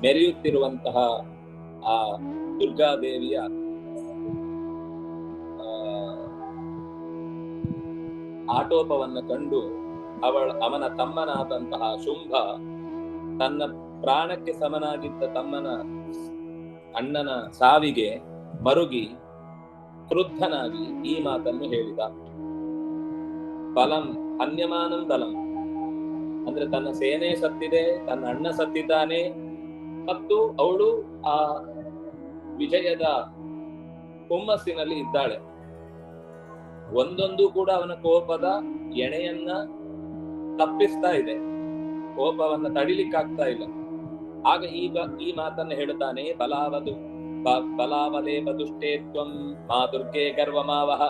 ಮೆರೆಯುತ್ತಿರುವಂತಹ ಆ ದುರ್ಗಾದೇವಿಯ ಆಟೋಪವನ್ನು ಕಂಡು ಅವನ ತಮ್ಮನಾದಂತಹ ಶುಂಭ ತನ್ನ ಪ್ರಾಣಕ್ಕೆ ಸಮನಾಗಿದ್ದ ತಮ್ಮನ ಅಣ್ಣನ ಸಾವಿಗೆ ಮರುಗಿ ಕ್ರುದ್ಧನಾಗಿ ಈ ಮಾತನ್ನು ಹೇಳಿದ. ಬಲಂ ಹನ್ಯಮಾನಂ ಬಲಂ ಅಂದ್ರೆ ತನ್ನ ಸೇನೆ ಸತ್ತಿದೆ, ತನ್ನ ಅಣ್ಣ ಸತ್ತಿದ್ದಾನೆ, ಮತ್ತು ಅವಳು ಆ ವಿಜಯದ ಹುಮ್ಮಸ್ಸಿನಲ್ಲಿ ಇದ್ದಾಳೆ. ಒಂದೊಂದು ಕೂಡ ಅವನ ಕೋಪದ ಎಣೆಯನ್ನ ತಪ್ಪಿಸ್ತಾ ಇದೆ, ಕೋಪವನ್ನ ತಡಿಲಿಕ್ಕಾಗ್ತಾ ಇಲ್ಲ. ಆಗ ಈಗ ಈ ಮಾತನ್ನ ಹೇಳುತ್ತಾನೆ, ಬಲಾವಲೇಪ ದುಷ್ಟೇತ್ವಂ ಮಾ ದುರ್ಗೆ ಗರ್ವಮಾವಹ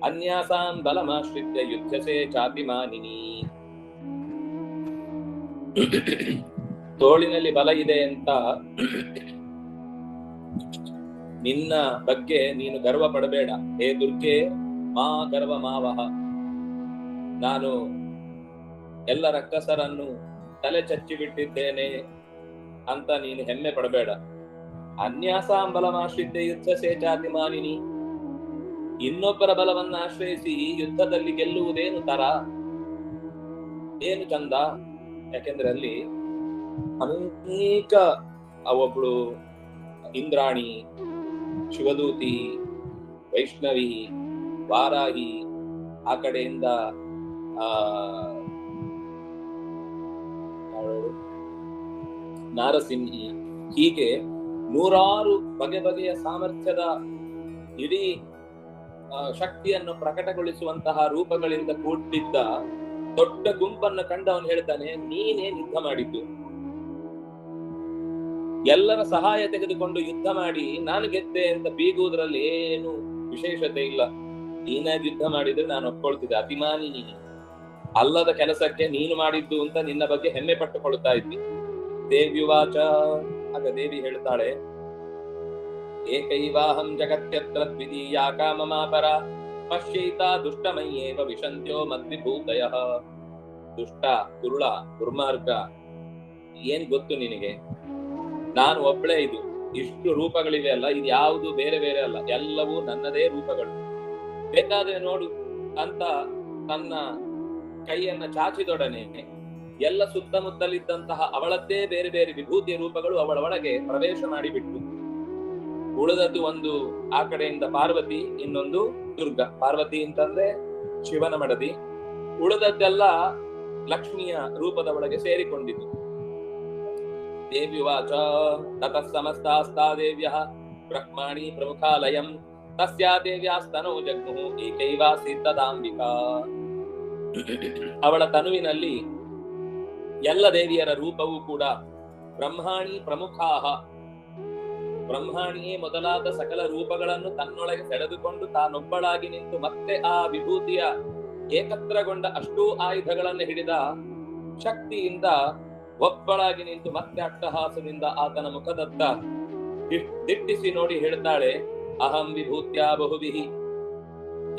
ಅನ್ಯಾಸಾಂ ಬಲಮಾಶ್ರಿತ್ಯ ಯುದ್ಧಸೆ ಚಾತಿಮಾನಿನಿ. ತೋಳಿನಲ್ಲಿ ಬಲ ಇದೆ ಅಂತ ನಿನ್ನ ಬಗ್ಗೆ ನೀನು ಗರ್ವ ಪಡಬೇಡ. ಹೇ ದುರ್ಗೆ, ಮಾ ಗರ್ವ ಮಾವಹ, ನಾನು ಎಲ್ಲ ರಕ್ಕಸರನ್ನು ತಲೆ ಚಚ್ಚಿ ಬಿಟ್ಟಿದ್ದೇನೆ ಅಂತ ನೀನು ಹೆಮ್ಮೆ ಪಡಬೇಡ. ಅನ್ಯಾಸಾಂ ಬಲಮಾಶ್ರಿತ್ಯ ಯುದ್ಧ ಸೇಚಾತಿ ಮಾನಿನಿ, ಇನ್ನೊಬ್ಬರ ಬಲವನ್ನ ಆಶ್ರಯಿಸಿ ಯುದ್ಧದಲ್ಲಿ ಗೆಲ್ಲುವುದೇನು ತರ, ಏನು ಚಂದ. ಯಾಕೆಂದ್ರೆ ಅಲ್ಲಿ ಅನೇಕ ಒಬ್ಳು ಇಂದ್ರಾಣಿ, ಶಿವದೂತಿ, ವೈಷ್ಣವಿ, ವಾರಾಹಿ, ಆ ಕಡೆಯಿಂದ ನಾರಸಿಂಹಿ, ಹೀಗೆ ನೂರಾರು ಬಗೆ ಬಗೆಯ ಸಾಮರ್ಥ್ಯದ ಇಡೀ ಶಕ್ತಿಯನ್ನು ಪ್ರಕಟಗೊಳಿಸುವಂತಹ ರೂಪಗಳಿಂದ ಕೂಡಿದ್ದ ದೊಡ್ಡ ಗುಂಪನ್ನು ಕಂಡು ಅವನು ಹೇಳ್ತಾನೆ, ನೀನೇನ್ ಯುದ್ಧ ಮಾಡಿದ್ದು? ಎಲ್ಲರ ಸಹಾಯ ತೆಗೆದುಕೊಂಡು ಯುದ್ಧ ಮಾಡಿ ನಾನು ಗೆದ್ದೆ ಅಂತ ಬೀಗುವುದರಲ್ಲಿ ಏನು ವಿಶೇಷತೆ ಇಲ್ಲ. ನೀನಾಗಿ ಯುದ್ಧ ಮಾಡಿದ್ರೆ ನಾನು ಒಪ್ಕೊಳ್ತಿದ್ದೆ. ಅತಿಮಾನಿ ನೀನು, ಅಲ್ಲದ ಕೆಲಸಕ್ಕೆ ನೀನು ಮಾಡಿದ್ದು ಅಂತ ನಿನ್ನ ಬಗ್ಗೆ ಹೆಮ್ಮೆ ಪಟ್ಟುಕೊಳ್ತಾ ಇದ್ದಿ. ದೇವ್ಯುವಾಚ, ಆಗ ದೇವಿ ಹೇಳ್ತಾಳೆ, ಏಕೈವಾಹಂ ಜಗತ್ಯತ್ರ ದ್ವಿತೀಯಾ ಕಾಮಮಾಪರ ಪಶ್ಯೈತಾ ದುಷ್ಟಮಯ್ಯೇವ ವಿಶಂತ್ಯೋ ಮದ್ವಿಭೂತಯಃ. ದುಷ್ಟ, ಕುರುಳ, ದುರ್ಮಾರ್ಗ, ಏನ್ ಗೊತ್ತು ನಿನಗೆ? ನಾನು ಒಬ್ಬಳೇ. ಇದು ಇಷ್ಟು ರೂಪಗಳಿವೆ ಅಲ್ಲ, ಇದು ಯಾವುದು ಬೇರೆ ಬೇರೆ ಅಲ್ಲ, ಎಲ್ಲವೂ ನನ್ನದೇ ರೂಪಗಳು. ಬೇಕಾದ್ರೆ ನೋಡು ಅಂತ ತನ್ನ ಕೈಯನ್ನ ಚಾಚಿದೊಡನೆ ಎಲ್ಲ ಸುತ್ತಮುತ್ತಲಿದ್ದಂತಹ ಅವಳದ್ದೇ ಬೇರೆ ಬೇರೆ ವಿಭೂತಿಯ ರೂಪಗಳು ಅವಳ ಒಳಗೆ ಪ್ರವೇಶ ಮಾಡಿಬಿಟ್ಟು, ಉಳಿದದ್ದು ಒಂದು ಆ ಕಡೆಯಿಂದ ಪಾರ್ವತಿ, ಇನ್ನೊಂದು ದುರ್ಗಾ. ಪಾರ್ವತಿ ಅಂತಂದ್ರೆ ಶಿವನ ಮಡದಿ, ಉಳಿದದ್ದೆಲ್ಲ ಲಕ್ಷ್ಮಿಯ ರೂಪದ ಒಳಗೆ ಸೇರಿಕೊಂಡಿದ್ದು. ದೇವ್ಯುವಾಚ, ತತಃ ಸಮಸ್ತಾಸ್ತಾ ದೇವ್ಯಃ ಬ್ರಹ್ಮಾಣಿ ಪ್ರಮುಖಾಲಯಂ ತಸ್ಯಾ ದೇವ್ಯಾಸ್ತನೋ ಜಗ್ಮುಃ ಏಕೈವಾಸಿ ತದಾಂಬಿಕಾ. ಅವಳ ತನುವಿನಲ್ಲಿ ಎಲ್ಲ ದೇವಿಯರ ರೂಪವೂ ಕೂಡ ಬ್ರಹ್ಮಾಣಿ ಪ್ರಮುಖಾಹ, ಬ್ರಹ್ಮಾಣಿಯೇ ಮೊದಲಾದ ಸಕಲ ರೂಪಗಳನ್ನು ತನ್ನೊಳಗೆ ಸೆಳೆದುಕೊಂಡು ತಾನೊಬ್ಬಳಾಗಿ ನಿಂತು ಮತ್ತೆ ಆ ವಿಭೂತಿಯ ಏಕತ್ರಗೊಂಡ ಅಷ್ಟೂ ಆಯುಧಗಳನ್ನು ಹಿಡಿದ ಶಕ್ತಿಯಿಂದ ಒಬ್ಬಳಾಗಿ ನಿಂತು ಮತ್ತೆ ಅಟ್ಟಹಾಸದಿಂದ ಆತನ ಮುಖದತ್ತ ದಿಟ್ಟಿಸಿ ನೋಡಿ ಹೇಳ್ತಾಳೆ, ಅಹಂ ವಿಭೂತ್ಯಾ ಬಹುಭಿಃ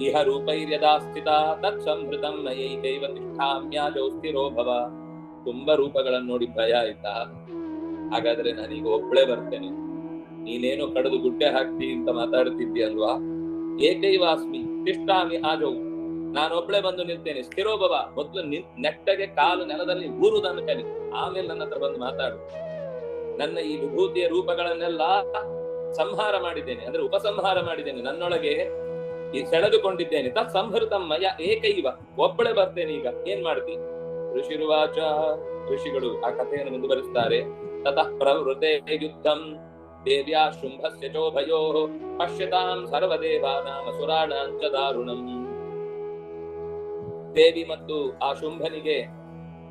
ಇಹ ರೂಪೈರ್ಯದಾ ಸ್ಥಿತಾ ತತ್ ಸಂಹೃತಂ ಮಯೈಕೈವ ತಿಷ್ಠಾಮ್ಯಾಜೌ ಸ್ಥಿರೋ ಭವ. ತುಂಬಾ ರೂಪಗಳನ್ನು ನೋಡಿ ಭಯ ಆಯ್ತಾ? ಹಾಗಾದ್ರೆ ನಾನೀಗ ಒಬ್ಬಳೇ ಬರ್ತೇನೆ, ನೀನೇನೋ ಕಡಿದು ಗುಡ್ಡೆ ಹಾಕ್ತಿ ಅಂತ ಮಾತಾಡ್ತಿದ್ದಿ ಅಲ್ವಾ? ಏಕೈವಾಸ್ಮಿ ತಿಷ್ಠಾಮಿ ಆಜೌ, ನಾನೊಬ್ಳೆ ಬಂದು ನಿಲ್ತೇನೆ. ಸ್ಥಿರೋಭವ, ಮೊದಲು ನೆಟ್ಟಗೆ ಕಾಲು ನೆಲದಲ್ಲಿ ಊರುವುದನ್ನು ಕಲಿ, ಆಮೇಲೆ ನನ್ನ ಹತ್ರ ಬಂದು ಮಾತಾಡು. ನನ್ನ ಈ ವಿಭೂತಿಯ ರೂಪಗಳನ್ನೆಲ್ಲ ಸಂಹಾರ ಮಾಡಿದ್ದೇನೆ, ಅಂದ್ರೆ ಉಪಸಂಹಾರ ಮಾಡಿದ್ದೇನೆ, ನನ್ನೊಳಗೆ ಸೆಳೆದುಕೊಂಡಿದ್ದೇನೆ. ತತ್ ಸಂಹೃತಂ ಮಯ ಏಕೈವ, ಒಬ್ಬಳೆ ಬರ್ತೇನೆ, ಈಗ ಏನ್ ಮಾಡ್ತಿ? ಋಷಿರುವಾಚ, ಋಷಿಗಳು ಆ ಕಥೆಯನ್ನು ಮುಂದುವರಿಸ್ತಾರೆ. ತತಃ ಪ್ರವೃತೆ ಯುದ್ಧಂ ದೇವ್ಯಾ ಶುಂಭಸ್ಯ ಚೋಭಯೋಃ ಪಶ್ಯತಾಂ ಸರ್ವದೇವಾನಾಂ ಅಸುರಾಣಾಂ ಚ ದಾರುಣಂ. ದೇವಿ ಮತ್ತು ಆ ಶುಂಭನಿಗೆ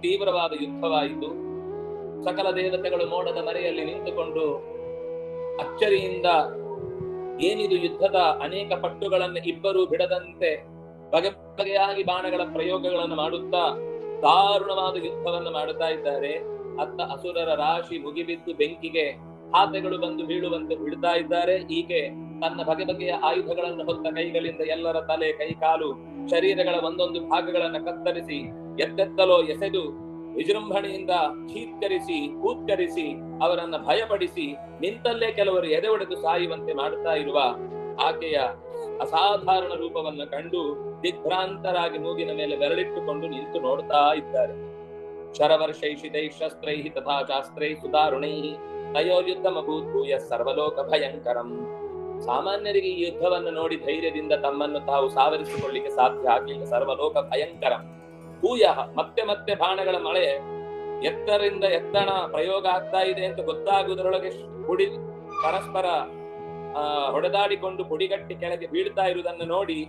ತೀವ್ರವಾದ ಯುದ್ಧವಾಯಿತು. ಸಕಲ ದೇವತೆಗಳು ಮೋಡದ ಮರೆಯಲ್ಲಿ ನಿಂತುಕೊಂಡು ಅಚ್ಚರಿಯಿಂದ ಏನಿದು ಯುದ್ಧದ ಅನೇಕ ಪಟ್ಟುಗಳನ್ನು ಇಬ್ಬರು ಬಿಡದಂತೆ ಬಗೆ ಬಗೆಯಾಗಿ ಬಾಣಗಳ ಪ್ರಯೋಗಗಳನ್ನು ಮಾಡುತ್ತಾ ದಾರುಣವಾದ ಯುದ್ಧವನ್ನು ಮಾಡುತ್ತಾ ಇದ್ದಾರೆ. ಅತ್ತ ಅಸುರರ ರಾಶಿ ಮುಗಿಬಿದ್ದು ಬೆಂಕಿಗೆ ಹಾತೆಗಳು ಬಂದು ಬೀಳುವಂತೆ ಬಿಡ್ತಾ ಇದ್ದಾರೆ. ಈಕೆ ತನ್ನ ಬಗೆ ಬಗೆಯ ಆಯುಧಗಳನ್ನು ಹೊತ್ತ ಕೈಗಳಿಂದ ಎಲ್ಲರ ತಲೆ, ಕೈ, ಕಾಲು, ಶರೀರಗಳ ಒಂದೊಂದು ಭಾಗಗಳನ್ನು ಕತ್ತರಿಸಿ ಎತ್ತೆತ್ತಲೋ ಎಸೆದು ವಿಜೃಂಭಣೆಯಿಂದ ಚೀತ್ಕರಿಸಿ ಕೂತ್ಕರಿಸಿ ಅವರನ್ನ ಭಯಪಡಿಸಿ ನಿಂತಲ್ಲೇ ಕೆಲವರು ಎದೆ ಒಡೆದು ಸಾಯುವಂತೆ ಮಾಡುತ್ತಾ ಇರುವ ಆಕೆಯ ಅಸಾಧಾರಣ ರೂಪವನ್ನು ಕಂಡು ದಿಗ್ಭ್ರಾಂತರಾಗಿ ಮೂಗಿನ ಮೇಲೆ ಬೆರಳಿಟ್ಟುಕೊಂಡು ನಿಂತು ನೋಡ್ತಾ ಇದ್ದಾರೆ. ಶರವರ್ಷೈಷಿತೈ ಶಸ್ತ್ರೈ ತಥಾ ಶಾಸ್ತ್ರೈ ಸುದಾರುಣೈ ತಯೋರ್ಯುದ್ಧಮಭೂತ್ಭೂಯ ಸರ್ವಲೋಕ ಭಯಂಕರಂ. ಸಾಮಾನ್ಯರಿಗೆ ಈ ಯುದ್ಧವನ್ನು ನೋಡಿ ಧೈರ್ಯದಿಂದ ತಮ್ಮನ್ನು ತಾವು ಸಾವರಿಸಿಕೊಳ್ಳಿಕ್ಕೆ ಸಾಧ್ಯ ಆಗಲಿಲ್ಲ. ಸರ್ವಲೋಕ ಭಯಂಕರಂ ಭೂಯ, ಮತ್ತೆ ಮತ್ತೆ ಬಾಣಗಳ ಮಳೆ ಎತ್ತರಿಂದ ಎತ್ತಣ ಪ್ರಯೋಗ ಆಗ್ತಾ ಇದೆ ಅಂತ ಗೊತ್ತಾಗುವುದರೊಳಗೆ ಪುಡಿ ಪರಸ್ಪರ ಹೊಡೆದಾಡಿಕೊಂಡು ಪುಡಿಗಟ್ಟಿ ಕೆಳಗೆ ಬೀಳ್ತಾ ಇರುವುದನ್ನು ನೋಡಿ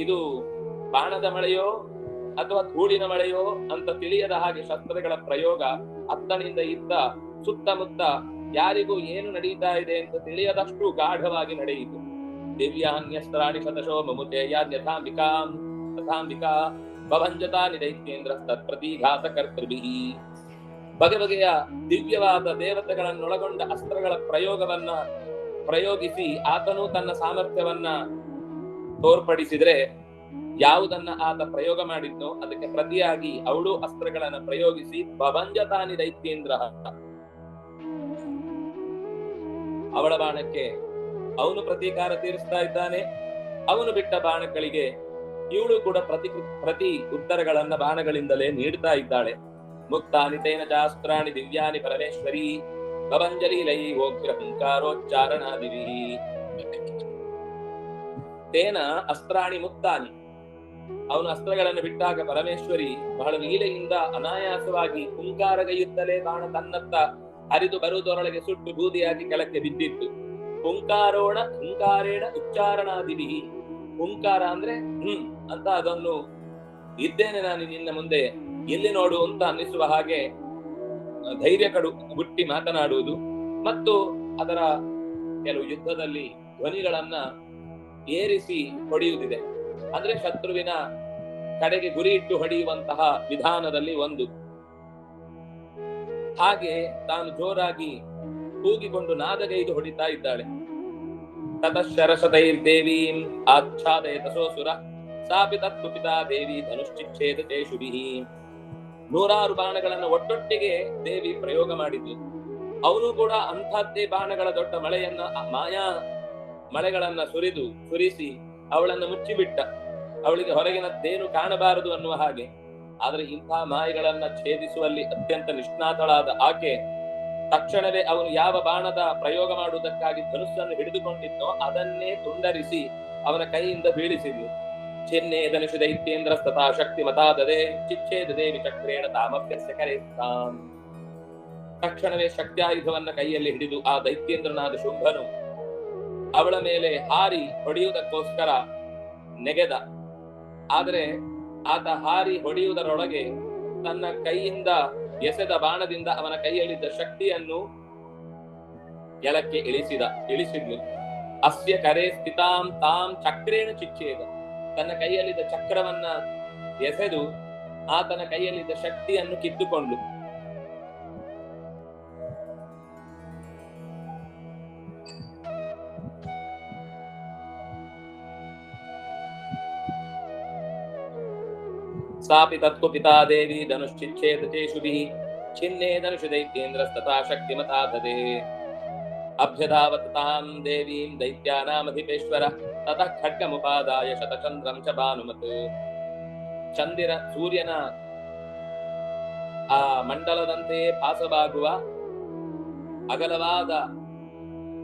ಇದು ಬಾಣದ ಮಳೆಯೋ ಅಥವಾ ಧೂಳಿನ ಮಳೆಯೋ ಅಂತ ತಿಳಿಯದ ಹಾಗೆ ಶಸ್ತ್ರಗಳ ಪ್ರಯೋಗ ಅತ್ತನಿಂದ ಇದ್ದ ಸುತ್ತಮುತ್ತ ಯಾರಿಗೂ ಏನು ನಡೀತಾ ಇದೆ ಅಂತ ತಿಳಿಯದಷ್ಟು ಗಾಢವಾಗಿ ನಡೆಯಿತು. ದಿವ್ಯಾನ್ಯಸ್ತ್ರಾಣಿ ಶತಶೋ ಮಮುತೆ ಯಥಾಂಬಿಕಾಂ ತಥಾಂಬಿಕಾ ಭವಂಜತಾನಿ ದೈತ್ಯೇಂದ್ರ ತತ್ಪ್ರತಿಘಾತ ಕರ್ತೃಭಿಃ. ಬಗೆ ಬಗೆಯ ದಿವ್ಯವಾದ ದೇವತೆಗಳನ್ನೊಳಗೊಂಡ ಅಸ್ತ್ರಗಳ ಪ್ರಯೋಗವನ್ನ ಪ್ರಯೋಗಿಸಿ ಆತನು ತನ್ನ ಸಾಮರ್ಥ್ಯವನ್ನ ತೋರ್ಪಡಿಸಿದ್ರೆ ಯಾವುದನ್ನ ಆತ ಪ್ರಯೋಗ ಮಾಡಿದ್ನೋ ಅದಕ್ಕೆ ಪ್ರತಿಯಾಗಿ ಅವಳು ಅಸ್ತ್ರಗಳನ್ನ ಪ್ರಯೋಗಿಸಿ ಭವಂಜತಾನಿ ದೈತ್ಯೇಂದ್ರ, ಅವಳ ಬಾಣಕ್ಕೆ ಅವನು ಪ್ರತೀಕಾರ ತೀರಿಸ್ತಾ ಇದ್ದಾನೆ. ಅವನು ಬಿಟ್ಟ ಬಾಣಗಳಿಗೆ ಇವಳು ಕೂಡ ಪ್ರತಿ ಉತ್ತರಗಳನ್ನ ಬಾಣಗಳಿಂದಲೇ ನೀಡ್ತಾ ಇದ್ದಾಳೆ. ಮುಕ್ತಾನಿ ತೇನ ಶಾಸ್ತ್ರಾಣಿ ದಿವ್ಯಾನಿ ಪರಮೇಶ್ವರಿ ಭವಂಜಲಿ ಲೈ ಓಗ್ರ ಹುಂಕಾರೋಚ್ಚಾರಣಾದಿವಿ. ತೇನ ಅಸ್ತ್ರಾಣಿ ಮುಕ್ತಾನಿ, ಅವನು ಅಸ್ತ್ರಗಳನ್ನು ಬಿಟ್ಟಾಗ ಪರಮೇಶ್ವರಿ ಬಹಳ ಲೀಲೆಯಿಂದ ಅನಾಯಾಸವಾಗಿ ಹುಂಕಾರಗೈಯುತ್ತಲೇ ಬಾಣ ತನ್ನತ್ತ ಹರಿದು ಬರುವುದರೊಳಗೆ ಸುಟ್ಟು ಬೂದಿಯಾಗಿ ಕೆಳಕ್ಕೆ ಬಿದ್ದಿತ್ತು. ಹುಂಕಾರೇಣ ಉಚ್ಚಾರಣಾದಿವಿ. ಹುಂಕಾರ ಅಂದ್ರೆ ಅಂತ ಅದನ್ನು ಇದ್ದೇನೆ ನಾನು ನಿನ್ನ ಮುಂದೆ ಎಲ್ಲಿ ನೋಡು ಅಂತ ಅನ್ನಿಸುವ ಹಾಗೆ ಧೈರ್ಯ ಹುಟ್ಟಿ ಮಾತನಾಡುವುದು ಮತ್ತು ಅದರ ಕೆಲವು ಯುದ್ಧದಲ್ಲಿ ಧ್ವನಿಗಳನ್ನ ಏರಿಸಿ ಹೊಡೆಯುವುದಿದೆ. ಅಂದ್ರೆ ಶತ್ರುವಿನ ಕಡೆಗೆ ಗುರಿ ಇಟ್ಟು ಹೊಡೆಯುವಂತಹ ವಿಧಾನದಲ್ಲಿ ಒಂದು. ಹಾಗೆ ತಾನು ಜೋರಾಗಿ ಕೂಗಿಕೊಂಡು ನಾದಗೈದು ಹೊಡಿತಾ ಇದ್ದಾಳೆ. ತತಶರಸತೈರ್ದೇವೀಂ ಆಚ್ಛಾದಯತ ಸೋಸುರ ಸಾಪಿ ತತ್ಕುಪಿತಾ ದೇವಿ ಧನುಶ್ಚಿಚ್ಛೇದತೆ ಶುಭಿಃ. 100 ಬಾಣಗಳನ್ನು ಒಟ್ಟೊಟ್ಟಿಗೆ ದೇವಿ ಪ್ರಯೋಗ ಮಾಡಿದ್ಲು. ಅವನು ಕೂಡ ಅಂಥದ್ದೇ ಬಾಣಗಳ ದೊಡ್ಡ ಮಳೆಯನ್ನ ಮಾಯಾ ಮಳೆಗಳನ್ನ ಸುರಿಸಿ ಅವಳನ್ನು ಮುಚ್ಚಿಬಿಟ್ಟ. ಅವಳಿಗೆ ಹೊರಗಿನದ್ದೇನು ಕಾಣಬಾರದು ಅನ್ನುವ ಹಾಗೆ. ಆದ್ರೆ ಇಂಥ ಮಾಯೆಗಳನ್ನ ಛೇದಿಸುವಲ್ಲಿ ಅತ್ಯಂತ ನಿಷ್ಣಾತಳಾದ ಆಕೆ ತಕ್ಷಣವೇ ಅವನು ಯಾವ ಬಾಣದ ಪ್ರಯೋಗ ಮಾಡುವುದಕ್ಕಾಗಿ ಧನುಸ್ಸನ್ನು ಹಿಡಿದುಕೊಂಡಿದ್ನೋ ಅದನ್ನೇ ತುಂಡರಿಸಿ ಅವನ ಕೈಯಿಂದ ಬೀಳಿಸಿದ್ಲು. ಚಿನ್ನೇದ ನಿಷು ದೈತ್ಯೇಂದ್ರ ತಥಾ ಶಕ್ತಿ ಮತಾದದೆ ಚಿಚ್ಛೇದ ದೇವಿ ಚಕ್ರೇಣ ತಾಮಭ್ಯಸ್ಯ ಕರೇತ್ತಾಂ. ತಕ್ಷಣವೇ ಶಕ್ತ್ಯಾಯುಧವನ್ನ ಕೈಯಲ್ಲಿ ಹಿಡಿದು ಆ ದೈತ್ಯೇಂದ್ರನಾದ ಶುಂಭನು ಅವಳ ಮೇಲೆ ಹಾರಿ ಹೊಡೆಯುವುದಕ್ಕೋಸ್ಕರ ನೆಗೆದ. ಆದರೆ ಆತ ಹಾರಿ ಹೊಡೆಯುವುದರೊಳಗೆ ತನ್ನ ಕೈಯಿಂದ ಎಸೆದ ಬಾಣದಿಂದ ಅವನ ಕೈಯಲ್ಲಿದ್ದ ಶಕ್ತಿಯನ್ನು ಕೆಳಕ್ಕೆ ಇಳಿಸಿದ್ಲು. ಅಸ್ಯ ಕರೆ ಸ್ಥಿತಾಂ ತಾಂ ಚಕ್ರೇಣ ಚಿಚ್ಛೇದ. ತನ್ನ ಕೈಯಲ್ಲಿದ್ದ ಚಕ್ರವನ್ನ ಎಸೆದು ಆತನ ಕೈಯಲ್ಲಿದ್ದ ಶಕ್ತಿಯನ್ನು ಕಿತ್ತುಕೊಂಡು ಸಾಪಿ ತತ್ಕುಪಿತಾ ದೇವಿ ಧನುಶ್ಚಿಚ್ಛೇದತೆ ಶುಭಿಃ ಚಿನ್ನೇ ಧನುಷು ದೈತ್ಯೇಂದ್ರಸ್ತಥಾ ಶಕ್ತಿಮತಾದದೆ. ಅಭ್ಯಧಾವತ್ ತಾಂ ದೇವೀಂ ದೈತ್ಯಾನಾಮಧಿಪೇಶ್ವರ ತತಃ ಖಡ್ಗಮುಪಾದಾಯ ಶತಚಂದ್ರಂ ಚ ಭಾನುಮತ್. ಸೂರ್ಯನ ಆ ಮಂಡಲದಂತೆ ಭಾಸವಾಗುವ ಅಗಲವಾದ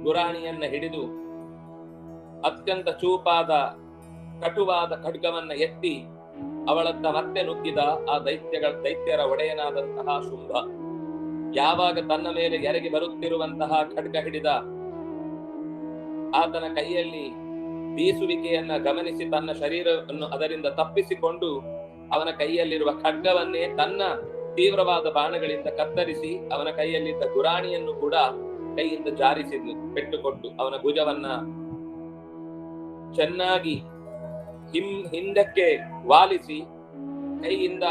ಗುರಾಣಿಯನ್ನ ಹಿಡಿದು ಅತ್ಯಂತ ಚೂಪಾದ ಕಟುವಾದ ಖಡ್ಗವನ್ನ ಎತ್ತಿ ಅವಳತ್ತ ಮತ್ತೆ ನುಗ್ಗಿದ ಆ ದೈತ್ಯರ ಒಡೆಯನಾದಂತಹ ಶುಂಭ ಯಾವಾಗ ತನ್ನ ಮೇಲೆ ಎರಗಿ ಬರುತ್ತಿರುವಂತಹ ಖಡ್ಗ ಹಿಡಿದ ಆತನ ಕೈಯಲ್ಲಿ ಬೀಸುವಿಕೆಯನ್ನ ಗಮನಿಸಿ ತನ್ನ ಶರೀರವನ್ನು ಅದರಿಂದ ತಪ್ಪಿಸಿಕೊಂಡು ಅವನ ಕೈಯಲ್ಲಿರುವ ಖಡ್ಗವನ್ನೇ ತನ್ನ ತೀವ್ರವಾದ ಬಾಣಗಳಿಂದ ಕತ್ತರಿಸಿ ಅವನ ಕೈಯಲ್ಲಿದ್ದ ಗುರಾಣಿಯನ್ನು ಕೂಡ ಕೈಯಿಂದ ಜಾರಿಸಿದ್ಲು. ಪೆಟ್ಟುಕೊಟ್ಟು ಅವನ ಭುಜವನ್ನ ಚೆನ್ನಾಗಿ ಹಿಂದಕ್ಕೆ ವಾಲಿಸಿ ಕೈಯಿಂದ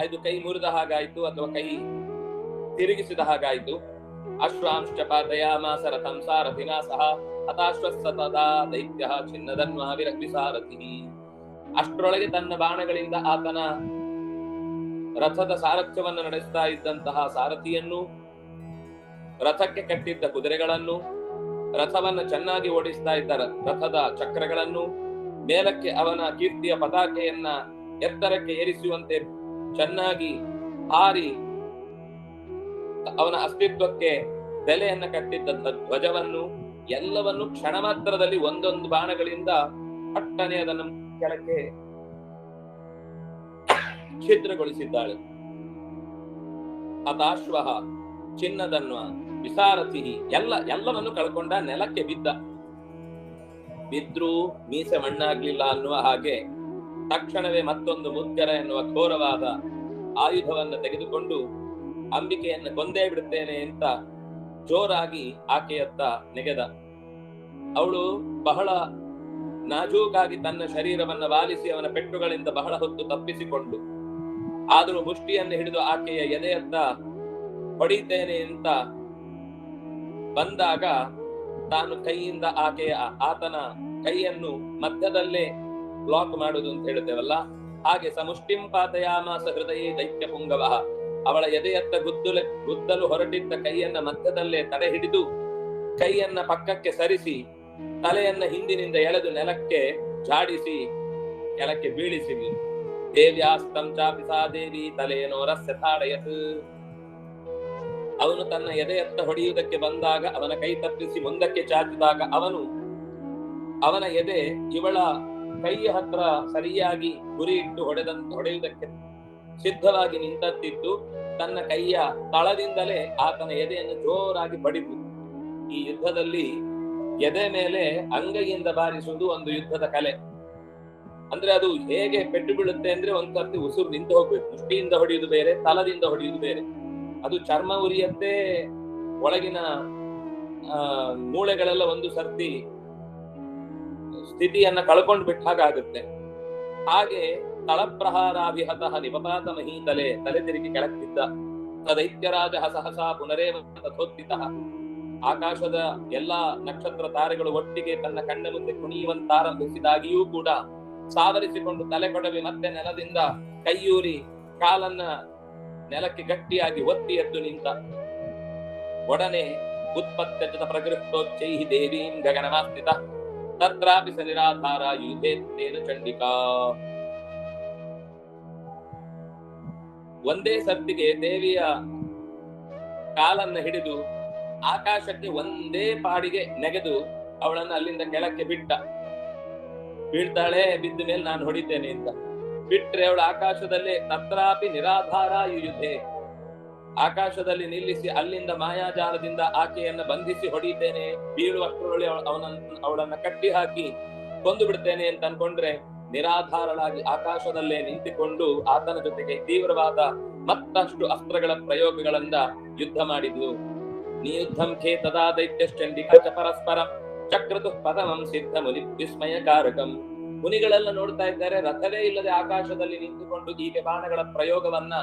ಅದು ಕೈ ಮುರಿದ ಹಾಗಾಯ್ತು ಅಥವಾ ಕೈ ತಿರುಗಿಸಿದ ಹಾಗಾಯ್ತು. ಅಶ್ವಾಂಶ್ಚ ಪಾತಯಾಮಾಸ ರಥಂ ಸಾರಥಿನಾ ಸಹ ಹತಾಶ್ವಸ್ತದಾ ದೈತ್ಯಃ ಚಿನ್ನದನ್ವಾ ವಿಸಾರಥಿ. ಅಷ್ಟರೊಳಗೆ ತನ್ನ ಬಾಣಗಳಿಂದ ಆತನ ರಥದ ಸಾರಥ್ಯವನ್ನು ನಡೆಸ್ತಾ ಇದ್ದಂತಹ ಸಾರಥಿಯನ್ನು, ರಥಕ್ಕೆ ಕಟ್ಟಿದ್ದ ಕುದುರೆಗಳನ್ನು, ರಥವನ್ನು ಚೆನ್ನಾಗಿ ಓಡಿಸ್ತಾ ಇದ್ದ ರಥದ ಚಕ್ರಗಳನ್ನು, ಮೇಲಕ್ಕೆ ಅವನ ಕೀರ್ತಿಯ ಪತಾಕೆಯನ್ನ ಎತ್ತರಕ್ಕೆ ಏರಿಸುವಂತೆ ಚೆನ್ನಾಗಿ ಹಾರಿ ಅವನ ಅಸ್ತಿತ್ವಕ್ಕೆ ಬೆಲೆಯನ್ನ ಕಟ್ಟಿದ್ದ ಧ್ವಜವನ್ನು ಎಲ್ಲವನ್ನು ಕ್ಷಣ ಮಾತ್ರದಲ್ಲಿ ಒಂದೊಂದು ಬಾಣಗಳಿಂದ ಪಟ್ಟನೆ ಅದನ್ನು ಕೆಳಕ್ಕೆ ಛಿದ್ರಗೊಳಿಸಿದ್ದಾಳೆ. ಹತಾಶ್ವ ಚಿನ್ನದನ್ವ ವಿಸಾರಥಿ ಎಲ್ಲವನ್ನು ಕಳ್ಕೊಂಡ, ನೆಲಕ್ಕೆ ಬಿದ್ರೂ ಮೀಸೆ ಮಣ್ಣಾಗ್ಲಿಲ್ಲ ಅನ್ನುವ ಹಾಗೆ ತಕ್ಷಣವೇ ಮತ್ತೊಂದು ಮುದ್ಗರ ಎನ್ನುವ ಘೋರವಾದ ಆಯುಧವನ್ನು ತೆಗೆದುಕೊಂಡು ಅಂಬಿಕೆಯನ್ನು ಕೊಂದೇ ಬಿಡುತ್ತೇನೆ ಅಂತ ಜೋರಾಗಿ ಆಕೆಯತ್ತ ನೆಗೆದ. ಅವಳು ಬಹಳ ನಾಜೂಕಾಗಿ ತನ್ನ ಶರೀರವನ್ನು ವಾಲಿಸಿ ಅವನ ಪೆಟ್ಟುಗಳಿಂದ ಬಹಳ ಹೊತ್ತು ತಪ್ಪಿಸಿಕೊಂಡು, ಆದರೂ ಮುಷ್ಟಿಯನ್ನು ಹಿಡಿದು ಆಕೆಯ ಎದೆಯತ್ತ ಹೊಡಿತೇನೆ ಅಂತ ಬಂದಾಗ ತಾನು ಕೈಯಿಂದ ಆತನ ಕೈಯನ್ನು ಮಧ್ಯದಲ್ಲೇ ಬ್ಲಾಕ್ ಮಾಡುವುದು ಅಂತ ಹೇಳ್ತೇವಲ್ಲ, ಹಾಗೆ ಸಮುಷ್ಟಿಂ ಪಾತಯಾಮಾಸ ಹೃದಯೇ ದೈತ್ಯ ಪುಂಗವ, ಅವಳ ಎದೆಯತ್ತ ಗುದ್ದಲು ಹೊರಟಿದ್ದ ಕೈಯನ್ನ ಮಧ್ಯದಲ್ಲೇ ತಡೆ ಹಿಡಿದು ಕೈಯನ್ನ ಪಕ್ಕಕ್ಕೆ ಸರಿಸಿ ತಲೆಯನ್ನ ಹಿಂದಿನಿಂದ ಎಳೆದು ನೆಲಕ್ಕೆ ಜಾಡಿಸಿ ಕೆಳಕ್ಕೆ ಬೀಳಿಸಿದ್ಲು. ದೇವ್ಯಾಸ್ತಂ ಚಾಪಿಸಾ ದೇವಿ ತಲೆಯನೋರಸ್ಯ ತಾಡಯತ್. ಅವನು ತನ್ನ ಎದೆಯತ್ತ ಹೊಡೆಯುವುದಕ್ಕೆ ಬಂದಾಗ ಅವನ ಕೈ ತಪ್ಪಿಸಿ ಮುಂದಕ್ಕೆ ಚಾಚಿದಾಗ ಅವನ ಎದೆ ಇವಳ ಕೈಯ ಹತ್ರ ಸರಿಯಾಗಿ ಗುರಿ ಇಟ್ಟು ಹೊಡೆಯುವುದಕ್ಕೆ ಸಿದ್ಧವಾಗಿ ನಿಂತತ್ತಿದ್ದು ತನ್ನ ಕೈಯ ತಳದಿಂದಲೇ ಆತನ ಎದೆಯನ್ನು ಜೋರಾಗಿ ಬಡಿದು. ಈ ಯುದ್ಧದಲ್ಲಿ ಎದೆ ಮೇಲೆ ಅಂಗೈಯಿಂದ ಬಾರಿಸುವುದು ಒಂದು ಯುದ್ಧದ ಕಲೆ. ಅಂದ್ರೆ ಅದು ಹೇಗೆ ಪೆಟ್ಟು ಬೀಳುತ್ತೆ ಅಂದ್ರೆ ಒಂದ್ ಸರ್ತಿ ಉಸಿರು ನಿಂತು ಹೋಗ್ಬೇಕು. ಮುಷ್ಟಿಯಿಂದ ಹೊಡೆಯುವುದು ಬೇರೆ, ತಲದಿಂದ ಹೊಡೆಯುವುದು ಬೇರೆ. ಅದು ಚರ್ಮ ಉರಿಯಂತೆ ಒಳಗಿನ ಮೂಳೆಗಳೆಲ್ಲ ಒಂದು ಸರ್ತಿ ಸ್ಥಿತಿಯನ್ನ ಕಳ್ಕೊಂಡು ಬಿಟ್ಟ ಹಾಗಾಗುತ್ತೆ. ಹಾಗೆ ತಳಪ್ರಹಾರಾಭಿಹತಃ ನಿಪಪಾತ ಮಹೀತಲೆ, ತಲೆ ತಿರುಗಿ ಕೆಳಕ್ಕಿದ್ದ ತದೈತ್ಯರಾಜ ಹಸಹಸ ಪುನರೇವ ತಥೋತ್ಥಿತಃ. ಆಕಾಶದ ಎಲ್ಲಾ ನಕ್ಷತ್ರ ತಾರೆಗಳು ಒಟ್ಟಿಗೆ ತನ್ನ ಕಣ್ಣ ಮುಂದೆ ಕುಣಿಯುವಂತಾರಂಭಿಸಿದಾಗಿಯೂ ಕೂಡ ಸಾವರಿಸಿಕೊಂಡು ತಲೆ ಕೊಡವಿ ಮತ್ತೆ ನೆಲದಿಂದ ಕೈಯೂರಿ ಕಾಲನ್ನ ನೆಲಕ್ಕೆ ಗಟ್ಟಿಯಾಗಿ ಒತ್ತಿ ಎದ್ದು ನಿಂತ. ಒಡನೆ ಉತ್ಪತ್ತ್ಯಜತ ಪ್ರಗೃಹ್ತೋಚ್ಚೈ ದೇವೀಂ ಗಗನಮಾಸ್ಥಿತ ತತ್ರಾಪಿ ಸ ನಿರಾಧಾರ ಯುಧೇತ್ತೇನ ಚಂಡಿಕಾ. ಒಂದೇ ಸರ್ತಿಗೆ ದೇವಿಯ ಕಾಲನ್ನ ಹಿಡಿದು ಆಕಾಶಕ್ಕೆ ಒಂದೇ ಪಾಡಿಗೆ ನೆಗೆದು ಅವಳನ್ನು ಅಲ್ಲಿಂದ ಕೆಳಕ್ಕೆ ಬೀಳ್ತಾಳೆ. ಬಿದ್ದ ಮೇಲೆ ನಾನು ಹೊಡಿತೇನೆ ಅಂತ ಬಿಟ್ರೆ ಅವಳು ಆಕಾಶದಲ್ಲೇ ತತ್ರಾಪಿ ನಿರಾಧಾರ ಯುಯುಧೆ, ಆಕಾಶದಲ್ಲಿ ನಿಲ್ಲಿಸಿ ಅಲ್ಲಿಂದ ಮಾಯಾಜಾಲದಿಂದ ಆಕೆಯನ್ನ ಬಂಧಿಸಿ ಹೊಡಿತೇನೆ, ಬೀಳುವಷ್ಟರೊಳಗೆ ಅವಳನ್ನ ಕಟ್ಟಿ ಹಾಕಿ ಕೊಂದು ಬಿಡ್ತೇನೆ ಅಂತ ಅನ್ಕೊಂಡ್ರೆ ನಿರಾಧಾರಳಾಗಿ ಆಕಾಶದಲ್ಲೇ ನಿಂತುಕೊಂಡು ಆತನ ಜೊತೆಗೆ ತೀವ್ರವಾದ ಮತ್ತಷ್ಟು ಅಸ್ತ್ರಗಳ ಪ್ರಯೋಗಗಳಿಂದ ಯುದ್ಧ ಮಾಡಿದ್ಲು. ನಿಯುದ್ಧಂ ಖೇ ತದಾ ದೈತ್ಯಶ್ಚಂಡಿಕಾ ಚ ಪರಸ್ಪರ ಚಕ್ರತು ಪದಮಂ ಸಿದ್ಧ ಮುನಿ ವಿಸ್ಮಯಕಾರಕಂ. ಮುನಿಗಳೆಲ್ಲ ನೋಡ್ತಾ ಇದ್ದಾರೆ, ರಥವೇ ಇಲ್ಲದೆ ಆಕಾಶದಲ್ಲಿ ನಿಂತುಕೊಂಡು ಹೀಗೆ ಬಾಣಗಳ ಪ್ರಯೋಗವನ್ನ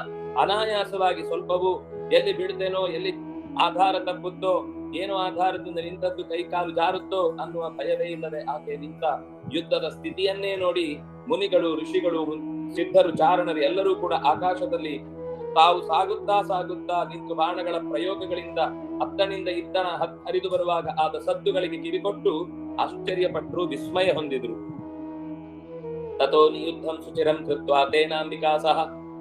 ಅನಾಯಾಸವಾಗಿ ಸ್ವಲ್ಪವೂ ಎಲ್ಲಿ ಬೀಳ್ತೇನೋ, ಎಲ್ಲಿ ಆಧಾರ ತಪ್ಪುತ್ತೋ, ಏನೋ ಆಧಾರದಿಂದ ನಿಂತದ್ದು ಕೈ ಕಾಲು ಜಾರುತ್ತೋ ಅನ್ನುವ ಭಯವೇ ಇಲ್ಲದೆ ಆಕೆ ನಿಂತ ಯುದ್ಧದ ಸ್ಥಿತಿಯನ್ನೇ ನೋಡಿ ಮುನಿಗಳು, ಋಷಿಗಳು, ಸಿದ್ಧರು, ಚಾರಣರು ಎಲ್ಲರೂ ಕೂಡ ಆಕಾಶದಲ್ಲಿ ತಾವು ಸಾಗುತ್ತಾ ನಿಂತು ಬಾಣಗಳ ಪ್ರಯೋಗಗಳಿಂದ ಅತ್ತನಿಂದ ಇತ್ತನ ಹರಿದು ಬರುವಾಗ ಆದ ಸದ್ದುಗಳಿಗೆ ಕಿವಿಕೊಟ್ಟು ಆಶ್ಚರ್ಯಪಟ್ಟರು, ವಿಸ್ಮಯ ಹೊಂದಿದ್ರು. ತಥೋ ನಿಯುದ್ಧಂ ಸುಚಿರಂ ಕೃತ್ವಾ ತೇನಾಂಬಿಕಾ ಸಹ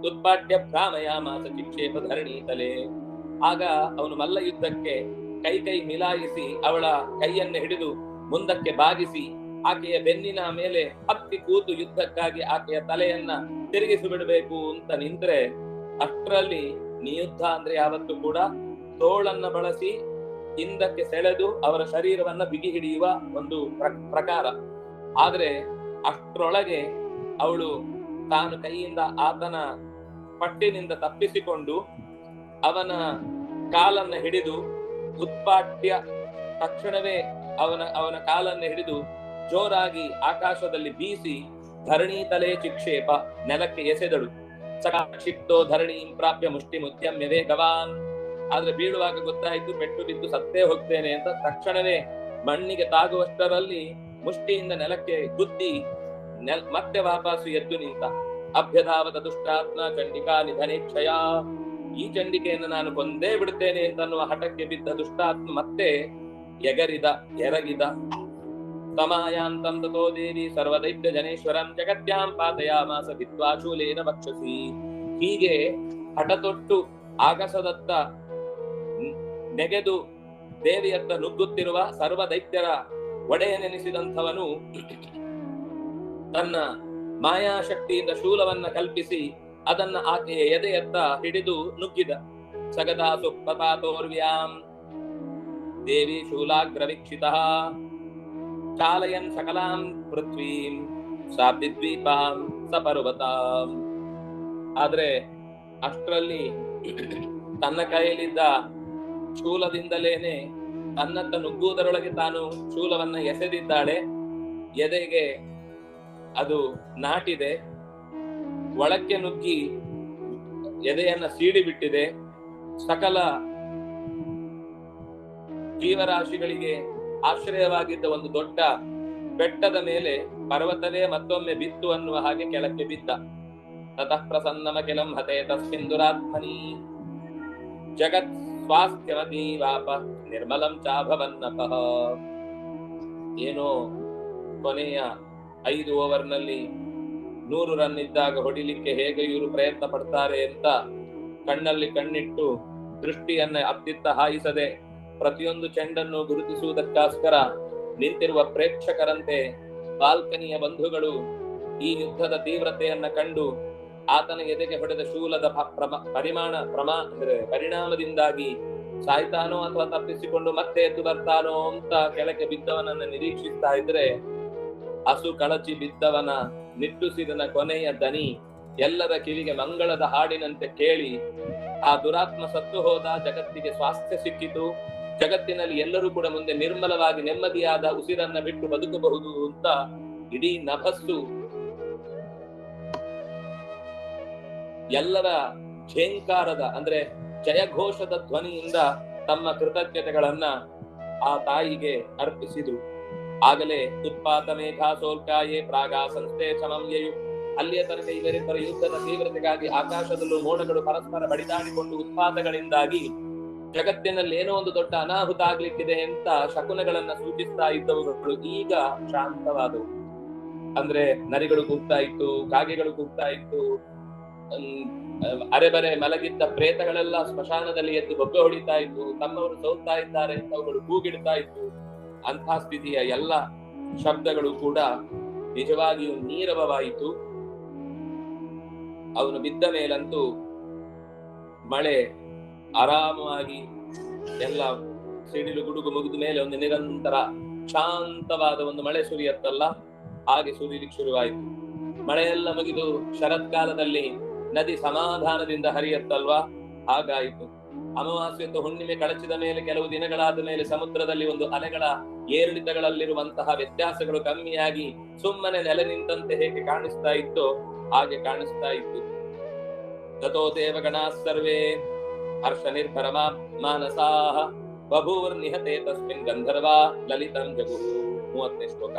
ಉತ್ಪಾಟ್ಯ ಭ್ರಾಮಯಾಮಾಸ ಚಿಕ್ಷೇಪ ಧರಣೀತಲೆ. ಆಗ ಅವನು ಮಲ್ಲ ಯುದ್ಧಕ್ಕೆ ಕೈ ಮಿಲಾಯಿಸಿ ಅವಳ ಕೈಯನ್ನು ಹಿಡಿದು ಮುಂದಕ್ಕೆ ಬಾಗಿಸಿ ಆಕೆಯ ಬೆನ್ನಿನ ಮೇಲೆ ಹತ್ತಿ ಕೂತು ಯುದ್ಧಕ್ಕಾಗಿ ಆಕೆಯ ತಲೆಯನ್ನ ತಿರುಗಿಸಿ ಬಿಡಬೇಕು ಅಂತ ನಿಂತ್ರೆ, ಅಷ್ಟರಲ್ಲಿ ನಿಯುದ್ಧ ಅಂದ್ರೆ ಯಾವತ್ತೂ ಕೂಡ ತೋಳನ್ನ ಬಳಸಿ ಹಿಂದಕ್ಕೆ ಸೆಳೆದು ಅವರ ಶರೀರವನ್ನ ಬಿಗಿ ಹಿಡಿಯುವ ಒಂದು ಪ್ರಕಾರ. ಆದ್ರೆ ಅಷ್ಟರೊಳಗೆ ಅವಳು ತಾನು ಕೈಯಿಂದ ಆತನ ಪಟ್ಟಿನಿಂದ ತಪ್ಪಿಸಿಕೊಂಡು ಅವನ ಕಾಲನ್ನ ಹಿಡಿದು ಉತ್ಪಾಟ್ಯ, ತಕ್ಷಣವೇ ಅವನ ಕಾಲನ್ನ ಹಿಡಿದು ಜೋರಾಗಿ ಆಕಾಶದಲ್ಲಿ ಬೀಸಿ ಧರಣಿ ತಲೆ ಚಿಕ್ಷೇಪ, ನೆಲಕ್ಕೆ ಎಸೆದಳು. ಸಕಾಕ್ಷಿಪ್ತೋ ಧರಣೀಂ ಪ್ರಾಪ್ಯ ಮುಷ್ಟಿ ಮುದ್ಯಮ್ಯ ವೇಗವಾನ್. ಆದ್ರೆ ಬೀಳುವಾಗ ಗೊತ್ತಾಯ್ತು ಪೆಟ್ಟು ಬಿದ್ದು ಸತ್ತೇ ಹೋಗ್ತೇನೆ ಅಂತ. ತಕ್ಷಣವೇ ಮಣ್ಣಿಗೆ ತಾಗುವಷ್ಟರಲ್ಲಿ ಮುಷ್ಟಿಯಿಂದ ನೆಲಕ್ಕೆ ಗುದ್ದಿ ಮತ್ತೆ ವಾಪಸ್ಸು ಎದ್ದು ನಿಂತ. ಅಭ್ಯಧಾವತ ದುಷ್ಟಾತ್ಮ ಚಂಡಿಕಾ ನಿಧನೇಚ್ಛಯ. ಈ ಚಂಡಿಕೆಯನ್ನು ನಾನು ಕೊಂದೇ ಬಿಡುತ್ತೇನೆ ಅಂತನ್ನುವ ಹಠಕ್ಕೆ ಬಿದ್ದ ದುಷ್ಟಾತ್ಮ ಮತ್ತೆ ಎರಗಿದ. ತಮಾಯಾಂತಂ ತತೋ ದೇವಿ ಸರ್ವದೈತ್ಯ ಜನೇಶ್ವರಂ ಜಗತ್ಯಾಂ ಪಾತಯಾಮಾಸ ಭಿತ್ವಾ ಶೂಲೇನ ವಕ್ಷಸಿ. ಹೀಗೆ ಹಠತೊಟ್ಟು ಆಗಸದತ್ತ ನೆಗೆದು ದೇವಿಯತ್ತ ನುಗ್ಗುತ್ತಿರುವ ಸರ್ವ ದೈತ್ಯರ ಒಡೆಯನೆನಿಸಿದಂಥವನು ತನ್ನ ಮಾಯಾಶಕ್ತಿಯಿಂದ ಶೂಲವನ್ನ ಕಲ್ಪಿಸಿ ಅದನ್ನ ಆಕೆಯ ಎದೆಯತ್ತ ಹಿಡಿದು ನುಗ್ಗಿದ. ಸಗದಾ ಸುಪ್ರತಾತೋರ್ವ್ಯಾಂ ದೇವಿ ಶೂಲಾಗ್ರವೀಕ್ಷಿತಃ ಚಾಲಯನ್ ಸಕಲಾಂ ಪೃಥ್ವೀಂ ಸಾಬ್ದಿದ್ವೀಪಾಂ ಸಪರ್ವತಾಂ. ಆದ್ರೆ ಅಷ್ಟರಲ್ಲಿ ತನ್ನ ಕೈಯಲ್ಲಿದ್ದ ಶೂಲದಿಂದಲೇನೆ ತನ್ನತ್ತ ನುಗ್ಗುವುದರೊಳಗೆ ತಾನು ಶೂಲವನ್ನ ಎಸೆದಿದ್ದಾಳೆ. ಎದೆಗೆ ಅದು ನಾಟಿದೆ, ಒಳಕ್ಕೆ ನುಗ್ಗಿ ಎದೆಯನ್ನ ಸೀಡಿ ಬಿಟ್ಟಿದೆ. ಸಕಲ ಜೀವರಾಶಿಗಳಿಗೆ ಆಶ್ರಯವಾಗಿದ್ದ ಒಂದು ದೊಡ್ಡ ಬೆಟ್ಟದ ಮೇಲೆ ಪರ್ವತವೇ ಮತ್ತೊಮ್ಮೆ ಬಿತ್ತು ಅನ್ನುವ ಹಾಗೆ ಕೆಳಕ್ಕೆ ಬಿದ್ದ. ತತಃ ಪ್ರಸನ್ನಮಖಿಲಂ ಹತೆ ತಸ್ಮಿನ್ ದುರಾತ್ಮನಿ ಜಗತ್ ಸ್ವಾಸ್ಥ್ಯವತೀವಾಪ ನಿರ್ಮಲಂ ಚಾಭವನ್ನಪಃ. ಏನೋ ಕೊನೆಯ 5 ಓವರ್ನಲ್ಲಿ 100 ರನ್ ಇದ್ದಾಗ ಹೊಡಿಲಿಕ್ಕೆ ಹೇಗೆ ಇವರು ಪ್ರಯತ್ನ ಪಡ್ತಾರೆ ಅಂತ ಕಣ್ಣಲ್ಲಿ ಕಣ್ಣಿಟ್ಟು ದೃಷ್ಟಿಯನ್ನ ಅತ್ತಿತ್ತ ಹಾಯಿಸದೆ ಪ್ರತಿಯೊಂದು ಚೆಂಡನ್ನು ಗುರುತಿಸುವುದಕ್ಕೋಸ್ಕರ ನಿಂತಿರುವ ಪ್ರೇಕ್ಷಕರಂತೆ ಬಾಲ್ಕನಿಯ ಬಂಧುಗಳು ಈ ಯುದ್ಧದ ತೀವ್ರತೆಯನ್ನ ಕಂಡು ಆತನ ಎದೆಗೆ ಹೊಡೆದ ಶೂಲದ ಪರಿಣಾಮದಿಂದಾಗಿ ಸಾಯ್ತಾನೋ ಅಥವಾ ತಪ್ಪಿಸಿಕೊಂಡು ಮತ್ತೆ ಎದ್ದು ಬರ್ತಾನೋ ಅಂತ ಕೆಳಕ್ಕೆ ಬಿದ್ದವನನ್ನ ನಿರೀಕ್ಷಿಸ್ತಾ ಇದ್ರೆ ಹಸು ಕಳಚಿ ಬಿದ್ದವನ ನಿಟ್ಟುಸಿರಿನ ಕೊನೆಯ ದನಿ ಎಲ್ಲರ ಕಿವಿಗೆ ಮಂಗಳದ ಹಾಡಿನಂತೆ ಕೇಳಿ ಆ ದುರಾತ್ಮ ಸತ್ತು ಹೋದ, ಜಗತ್ತಿಗೆ ಸ್ವಾಸ್ಥ್ಯ ಸಿಕ್ಕಿತು, ಜಗತ್ತಿನಲ್ಲಿ ಎಲ್ಲರೂ ಕೂಡ ಮುಂದೆ ನಿರ್ಮಲವಾಗಿ ನೆಮ್ಮದಿಯಾದ ಉಸಿರನ್ನ ಬಿಟ್ಟು ಬದುಕಬಹುದು ಅಂತ ಇಡೀ ನಭಸ್ಸು ಎಲ್ಲರ ಝೇಂಕಾರದ ಅಂದ್ರೆ ಜಯಘೋಷದ ಧ್ವನಿಯಿಂದ ತಮ್ಮ ಕೃತಜ್ಞತೆಗಳನ್ನ ಆ ತಾಯಿಗೆ ಅರ್ಪಿಸಿದ್ರು. ಆಗಲೇ ಉತ್ಪಾತ ಮೇಘಾ ಸೋಲ್ಕಾಯೇ ಪ್ರಾಗಾ ಸಂಸ್ಥೆ ಸಮಮ್ಯಯು. ಅಲ್ಲಿಯ ತನಕ ಇವರಿಬ್ಬರ ಯುದ್ಧದ ತೀವ್ರತೆಗಾಗಿ ಆಕಾಶದಲ್ಲೂ ಮೋಡಗಳು ಪರಸ್ಪರ ಬಡಿದಾಡಿಕೊಂಡು ಉತ್ಪಾತಗಳಿಂದಾಗಿ ಜಗತ್ತಿನಲ್ಲಿ ಏನೋ ಒಂದು ದೊಡ್ಡ ಅನಾಹುತ ಆಗ್ಲಿಕ್ಕಿದೆ ಅಂತ ಶಕುನಗಳನ್ನ ಸೂಚಿಸ್ತಾ ಇದ್ದವುಗಳು ಈಗ ಶಾಂತವಾದವು. ಅಂದ್ರೆ ನರಿಗಳು ಕೂಗ್ತಾ ಇತ್ತು, ಕಾಗೆಗಳು ಕೂಗ್ತಾ ಇತ್ತು, ಅರೆಬರೆ ಮಲಗಿದ್ದ ಪ್ರೇತಗಳೆಲ್ಲ ಸ್ಮಶಾನದಲ್ಲಿ ಎದ್ದು ಬೊಬ್ಬೆ ಹೊಡಿತಾ ಇತ್ತು, ತಮ್ಮವರು ಸೋಲ್ತಾ ಇದ್ದಾರೆ ಅಂತ ಅವುಗಳು ಕೂಗಿಡ್ತಾ ಇತ್ತು. ಅಂಥ ಸ್ಥಿತಿಯ ಎಲ್ಲ ಶಬ್ದಗಳು ಕೂಡ ನಿಜವಾಗಿಯೂ ನೀರವವಾಯಿತು. ಅವನು ಬಿದ್ದ ಮೇಲಂತೂ ಮಳೆ ಆರಾಮವಾಗಿ ಎಲ್ಲ ಸಿಡಿಲು ಗುಡುಗು ಮುಗಿದ ಮೇಲೆ ಒಂದು ನಿರಂತರ ಶಾಂತವಾದ ಒಂದು ಮಳೆ ಸುರಿಯತ್ತಲ್ಲ, ಹಾಗೆ ಸುರಿಲಿಕ್ಕೆ ಶುರುವಾಯಿತು. ಮಳೆಯೆಲ್ಲ ಮುಗಿದು ಶರತ್ಕಾಲದಲ್ಲಿ ನದಿ ಸಮಾಧಾನದಿಂದ ಹರಿಯತ್ತಲ್ವಾ, ಹಾಗಾಯಿತು. ಅಮಾವಾಸ್ಯತ್ತು ಹುಣ್ಣಿಮೆ ಕಳಚಿದ ಮೇಲೆ ಕೆಲವು ದಿನಗಳಾದ ಮೇಲೆ ಸಮುದ್ರದಲ್ಲಿ ಒಂದು ಅಲೆಗಳ ಏರಿಳಿತಗಳಲ್ಲಿರುವಂತಹ ವ್ಯತ್ಯಾಸಗಳು ಕಮ್ಮಿಯಾಗಿ ಸುಮ್ಮನೆ ನೆಲೆ ನಿಂತಂತೆ ಹೇಗೆ ಕಾಣಿಸ್ತಾ ಇತ್ತೋ ಹಾಗೆ ಕಾಣಿಸ್ತಾ ಇತ್ತು. ತಥೋ ದೇವಗಣಾ ಸರ್ವೇ ಹರ್ಷ ನಿರ್ಭರ ಮಾನಸಾಹ ಬಭೂರ್ ನಿಹತೆ ತಸ್ಮಿನ್ ಗಂಧರ್ವ ಲಲಿತಂ ಜಗು. 30ನೇ ಶ್ಲೋಕ.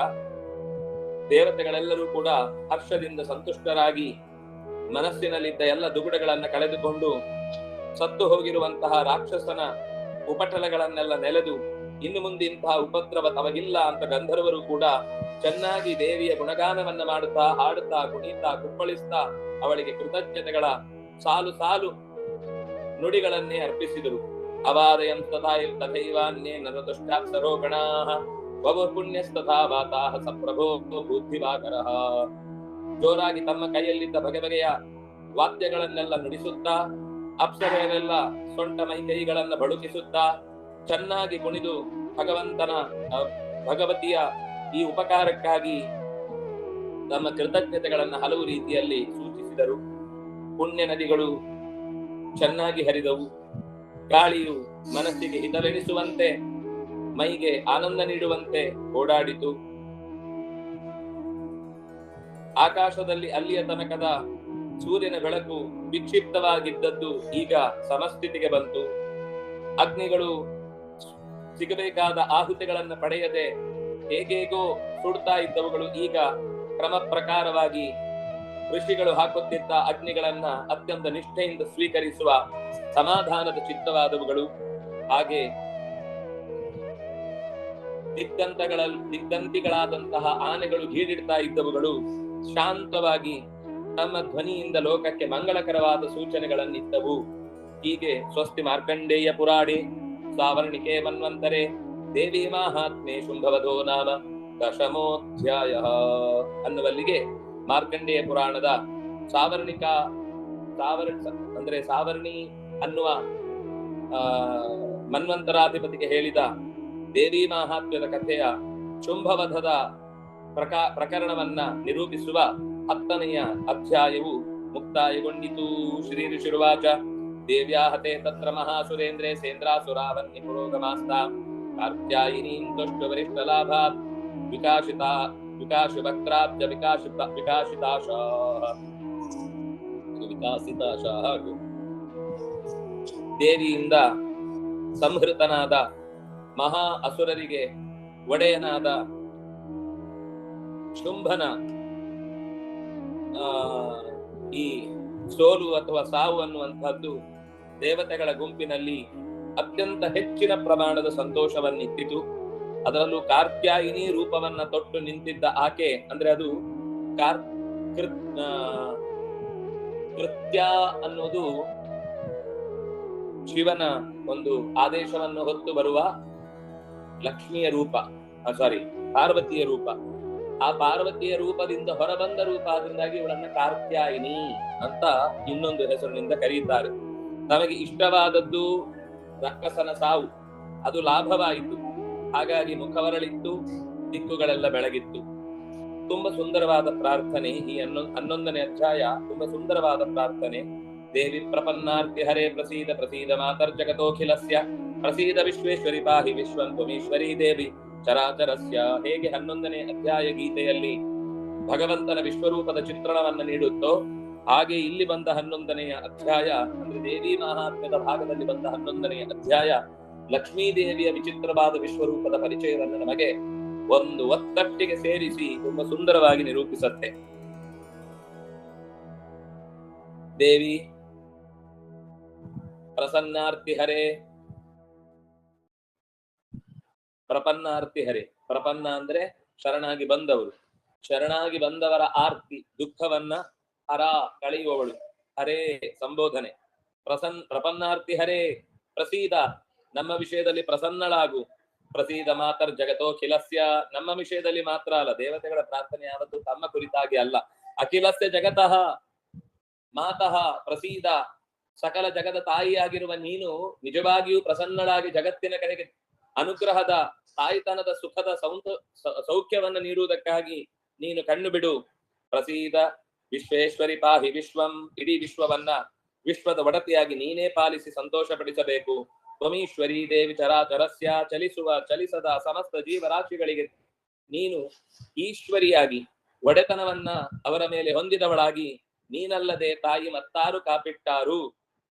ದೇವತೆಗಳೆಲ್ಲರೂ ಕೂಡ ಹರ್ಷದಿಂದ ಸಂತುಷ್ಟರಾಗಿ ಮನಸ್ಸಿನಲ್ಲಿದ್ದ ಎಲ್ಲ ದುಗುಡಗಳನ್ನ ಕಳೆದುಕೊಂಡು ಸತ್ತು ಹೋಗಿರುವಂತಹ ರಾಕ್ಷಸನ ಉಪಟಳಗಳನ್ನೆಲ್ಲ ನೆಲೆದು ಇನ್ನು ಮುಂದೆ ಇಂತಹ ಉಪದ್ರವ ತಮಗಿಲ್ಲ ಅಂತ ಗಂಧರ್ವರು ಕೂಡ ಚೆನ್ನಾಗಿ ದೇವಿಯ ಗುಣಗಾನವನ್ನ ಮಾಡುತ್ತಾ ಹಾಡುತ್ತಾ ಕುಣಿತಾ ಕುಪ್ಪಳಿಸ್ತಾ ಅವಳಿಗೆ ಕೃತಜ್ಞತೆಗಳ ಸಾಲು ಸಾಲು ನುಡಿಗಳನ್ನೇ ಅರ್ಪಿಸಿದರು. ಅವಾದಯಂ ತಥೈವಾನ್ಯೇ ನರದುಷ್ಟಾಪ್ಸರೋ ಗಣಾಃ ವವೋ ಪುಣ್ಯಸ್ತಥಾ ವಾತಾಃ ಸಪ್ರಭೋ ಬುದ್ಧಿವಾಕರಃ. ಜೋರಾಗಿ ತಮ್ಮ ಕೈಯಲ್ಲಿದ್ದ ಬಗೆ ಬಗೆಯ ವಾದ್ಯಗಳನ್ನೆಲ್ಲ ನುಡಿಸುತ್ತಾ ಅಪ್ಸರೆಯರೆಲ್ಲ ಸೊಂಟ ಮೈ ಕೈಗಳನ್ನ ಬಳುಕಿಸುತ್ತಾ ಚೆನ್ನಾಗಿ ಕುಣಿದು ಭಗವತಿಯ ಈ ಉಪಕಾರಕ್ಕಾಗಿ ತಮ್ಮ ಕೃತಜ್ಞತೆಗಳನ್ನ ಹಲವು ರೀತಿಯಲ್ಲಿ ಸೂಚಿಸಿದರು. ಪುಣ್ಯ ನದಿಗಳು ಚೆನ್ನಾಗಿ ಹರಿದವು. ಗಾಳಿಯು ಮನಸ್ಸಿಗೆ ಹಿತವೆನಿಸುವಂತೆ ಮೈಗೆ ಆನಂದ ನೀಡುವಂತೆ ಓಡಾಡಿತು. ಆಕಾಶದಲ್ಲಿ ಅಲ್ಲಿಯ ತನಕದ ಸೂರ್ಯನ ಬೆಳಕು ವಿಕ್ಷಿಪ್ತವಾಗಿದ್ದದ್ದು ಈಗ ಸಮಸ್ಥಿತಿಗೆ ಬಂತು. ಅಗ್ನಿಗಳು ಸಿಗಬೇಕಾದ ಆಹುತಿಗಳನ್ನ ಪಡೆಯದೆ ಹೇಗೇಗೋ ಸುಡ್ತಾ ಇದ್ದವುಗಳು ಈಗ ಕ್ರಮ ಪ್ರಕಾರವಾಗಿ ಋಷಿಗಳು ಹಾಕುತ್ತಿದ್ದ ಅಗ್ನಿಗಳನ್ನ ಅತ್ಯಂತ ನಿಷ್ಠೆಯಿಂದ ಸ್ವೀಕರಿಸುವ ಸಮಾಧಾನದ ಚಿತ್ತವಾದವುಗಳು, ಹಾಗೆ ದಿಗ್ಗಂತಿಗಳಾದಂತಹ ಆನೆಗಳು ಗೀಡಿಡ್ತಾ ಇದ್ದವುಗಳು ಶಾಂತವಾಗಿ ತಮ್ಮ ಧ್ವನಿಯಿಂದ ಲೋಕಕ್ಕೆ ಮಂಗಳಕರವಾದ ಸೂಚನೆಗಳನ್ನಿತ್ತವು. ಹೀಗೆ ಸ್ವಸ್ತಿ ಮಾರ್ಕಂಡೇಯ ಪುರಾಣೆ ಸಾವರ್ಣಿಕೆ ಮನ್ವಂತರೆ ದೇವಿ ಮಾಹಾತ್ಮೆ ಶುಂಭವಧೋ ನಾಮ ದಶಮೋಧ್ಯಾಯ ಅನ್ನುವಲ್ಲಿಗೆ ಮಾರ್ಕಂಡೇಯ ಪುರಾಣದ ಸಾವರ್ಣಿ ಅನ್ನುವ ಮನ್ವಂತರಾಧಿಪತಿಗೆ ಹೇಳಿದ ದೇವಿ ಮಾಹಾತ್ಮ್ಯದ ಕಥೆಯ ಶುಂಭವಧದ ಪ್ರಕರಣವನ್ನ ನಿರೂಪಿಸುವ 10ನೆಯ ಅಧ್ಯಾಯವು ಮುಕ್ತಾಯಗೊಂಡಿತು. ಶ್ರೀ ಋಷಿರುವಾಚ ದೇವ್ಯಾಹತೆ ತತ್ರ ಮಹಾಸುರೇಂದ್ರೇ ಸೇಂದ್ರಾಸುರಾವನ್ನಿ ಪುರೋಗಮಾಸ್ತಾ ಕಾರ್ತ್ಯಾಯಿನೀಂ ತುಷ್ಟುವರಿಷ್ಠ ಲಾಭಾತ್ ವಿಕಾಶಿತಾಶ ದೇವಿಯಿಂದ ಸಂಹೃತನಾದ ಮಹಾ ಅಸುರರಿಗೆ ಒಡೆಯನಾದ ಶುಂಭನ ಈ ಸೋಲು ಅಥವಾ ಸಾವು ಅನ್ನುವಂಥದ್ದು ದೇವತೆಗಳ ಗುಂಪಿನಲ್ಲಿ ಅತ್ಯಂತ ಹೆಚ್ಚಿನ ಪ್ರಮಾಣದ ಸಂತೋಷವನ್ನಿತ್ತಿತು. ಅದರಲ್ಲೂ ಕಾತ್ಯಾಯಿನಿ ರೂಪವನ್ನ ತೊಟ್ಟು ನಿಂತಿದ್ದ ಆಕೆ ಅಂದ್ರೆ ಅದು ಕೃತ್ಯ ಅನ್ನುವುದು ಶಿವನ ಒಂದು ಆದೇಶವನ್ನು ಹೊತ್ತು ಬರುವ ಲಕ್ಷ್ಮಿಯ ರೂಪ, ಪಾರ್ವತಿಯ ರೂಪ. ಆ ಪಾರ್ವತಿಯ ರೂಪದಿಂದ ಹೊರಬಂದ ರೂಪ, ಆದ್ರಿಂದಾಗಿ ಇವಳನ್ನ ಕಾತ್ಯಾಯಿನಿ ಅಂತ ಇನ್ನೊಂದು ಹೆಸರಿನಿಂದ ಕರೆಯುತ್ತಾರೆ. ನಮಗೆ ಇಷ್ಟವಾದದ್ದು ರಕ್ಕಸನ ಸಾವು, ಅದು ಲಾಭವಾಯಿತು. ಹಾಗಾಗಿ ಮುಖವರಳಿತ್ತು, ದಿಕ್ಕುಗಳೆಲ್ಲ ಬೆಳಗಿತ್ತು. ತುಂಬಾ ಸುಂದರವಾದ ಪ್ರಾರ್ಥನೆ ಈ 11ನೇ ಅಧ್ಯಾಯ. ತುಂಬಾ ಸುಂದರವಾದ ಪ್ರಾರ್ಥನೆ. ದೇವಿ ಪ್ರಪನ್ನಾರ್ತಿ ಹರೇ ಪ್ರಸೀದ ಪ್ರಸೀದ ಮಾತರ್ಜಗತೋಖಿಲಸ್ಯ ಪ್ರಸೀದ ವಿಶ್ವೇಶ್ವರಿ ಪಾಹಿ ವಿಶ್ವಂ ತ್ವಮೀಶ್ವರಿ ದೇವಿ ಚರಾಚರಸ್ಯ. ಹೇಗೆ 11ನೇ ಅಧ್ಯಾಯ ಗೀತೆಯಲ್ಲಿ ಭಗವಂತನ ವಿಶ್ವರೂಪದ ಚಿತ್ರಣವನ್ನ ನೀಡುತ್ತೋ, ಹಾಗೆ ಇಲ್ಲಿ ಬಂದ 11ನೆಯ ಅಧ್ಯಾಯ ಅಂದ್ರೆ ದೇವಿ ಮಹಾತ್ಮ್ಯದ ಭಾಗದಲ್ಲಿ ಬಂದ 11ನೆಯ ಅಧ್ಯಾಯ ಲಕ್ಷ್ಮೀ ದೇವಿಯ ವಿಚಿತ್ರವಾದ ವಿಶ್ವರೂಪದ ಪರಿಚಯವನ್ನು ನಮಗೆ ಒಂದು ಒತ್ತಟ್ಟಿಗೆ ಸೇರಿಸಿ ತುಂಬಾ ಸುಂದರವಾಗಿ ನಿರೂಪಿಸುತ್ತೆ. ದೇವಿ ಪ್ರಸನ್ನಾರ್ತಿ ಹರೇ, ಪ್ರಪನ್ನಾರ್ತಿ ಹರೇ. ಪ್ರಪನ್ನ ಅಂದ್ರೆ ಶರಣಾಗಿ ಬಂದವರು, ಶರಣಾಗಿ ಬಂದವರ ಆರ್ತಿ ದುಃಖವನ್ನ ಹರ ಕಳೆಯುವವಳು. ಹರೇ ಸಂಬೋಧನೆ. ಪ್ರಪನ್ನಾರ್ತಿ ಹರೇ ಪ್ರಸೀದ, ನಮ್ಮ ವಿಷಯದಲ್ಲಿ ಪ್ರಸನ್ನಳಾಗು. ಪ್ರಸೀದ ಮಾತರ್ ಜಗತೋಖಿಲಸ್ಯ, ನಮ್ಮ ವಿಷಯದಲ್ಲಿ ಮಾತ್ರ ಅಲ್ಲ, ದೇವತೆಗಳ ಪ್ರಾರ್ಥನೆ ಯಾವತ್ತು ತಮ್ಮ ಕುರಿತಾಗಿ ಅಲ್ಲ. ಅಖಿಲಸ್ಯ ಜಗತಃ ಮಾತಃ ಪ್ರಸೀದ, ಸಕಲ ಜಗದ ತಾಯಿಯಾಗಿರುವ ನೀನು ನಿಜವಾಗಿಯೂ ಪ್ರಸನ್ನಳಾಗಿ ಜಗತ್ತಿನ ಕಡೆಗೆ ಅನುಗ್ರಹದ ತಾಯ್ತನದ ಸುಖದ ಸೌಖ್ಯವನ್ನು ನೀಡುವುದಕ್ಕಾಗಿ ನೀನು ಕಣ್ಣು ಬಿಡು. ಪ್ರಸೀದ ವಿಶ್ವೇಶ್ವರಿ ಪಾಹಿ ವಿಶ್ವಂ, ಇಡೀ ವಿಶ್ವದ ಒಡತಿಯಾಗಿ ನೀನೇ ಪಾಲಿಸಿ ಸಂತೋಷ ಪಡಿಸಬೇಕು. ತ್ವಮೀಶ್ವರಿ ದೇವಿ ಚರಾಚರಸ್ಯ, ಚಲಿಸದ ಸಮಸ್ತ ಜೀವರಾಶಿಗಳಿಗೆ ನೀನು ಈಶ್ವರಿಯಾಗಿ ಒಡೆತನವನ್ನ ಅವರ ಮೇಲೆ ಹೊಂದಿದವಳಾಗಿ ನೀನಲ್ಲದೆ ತಾಯಿ ಮತ್ತಾರು ಕಾಪಿಟ್ಟಾರು.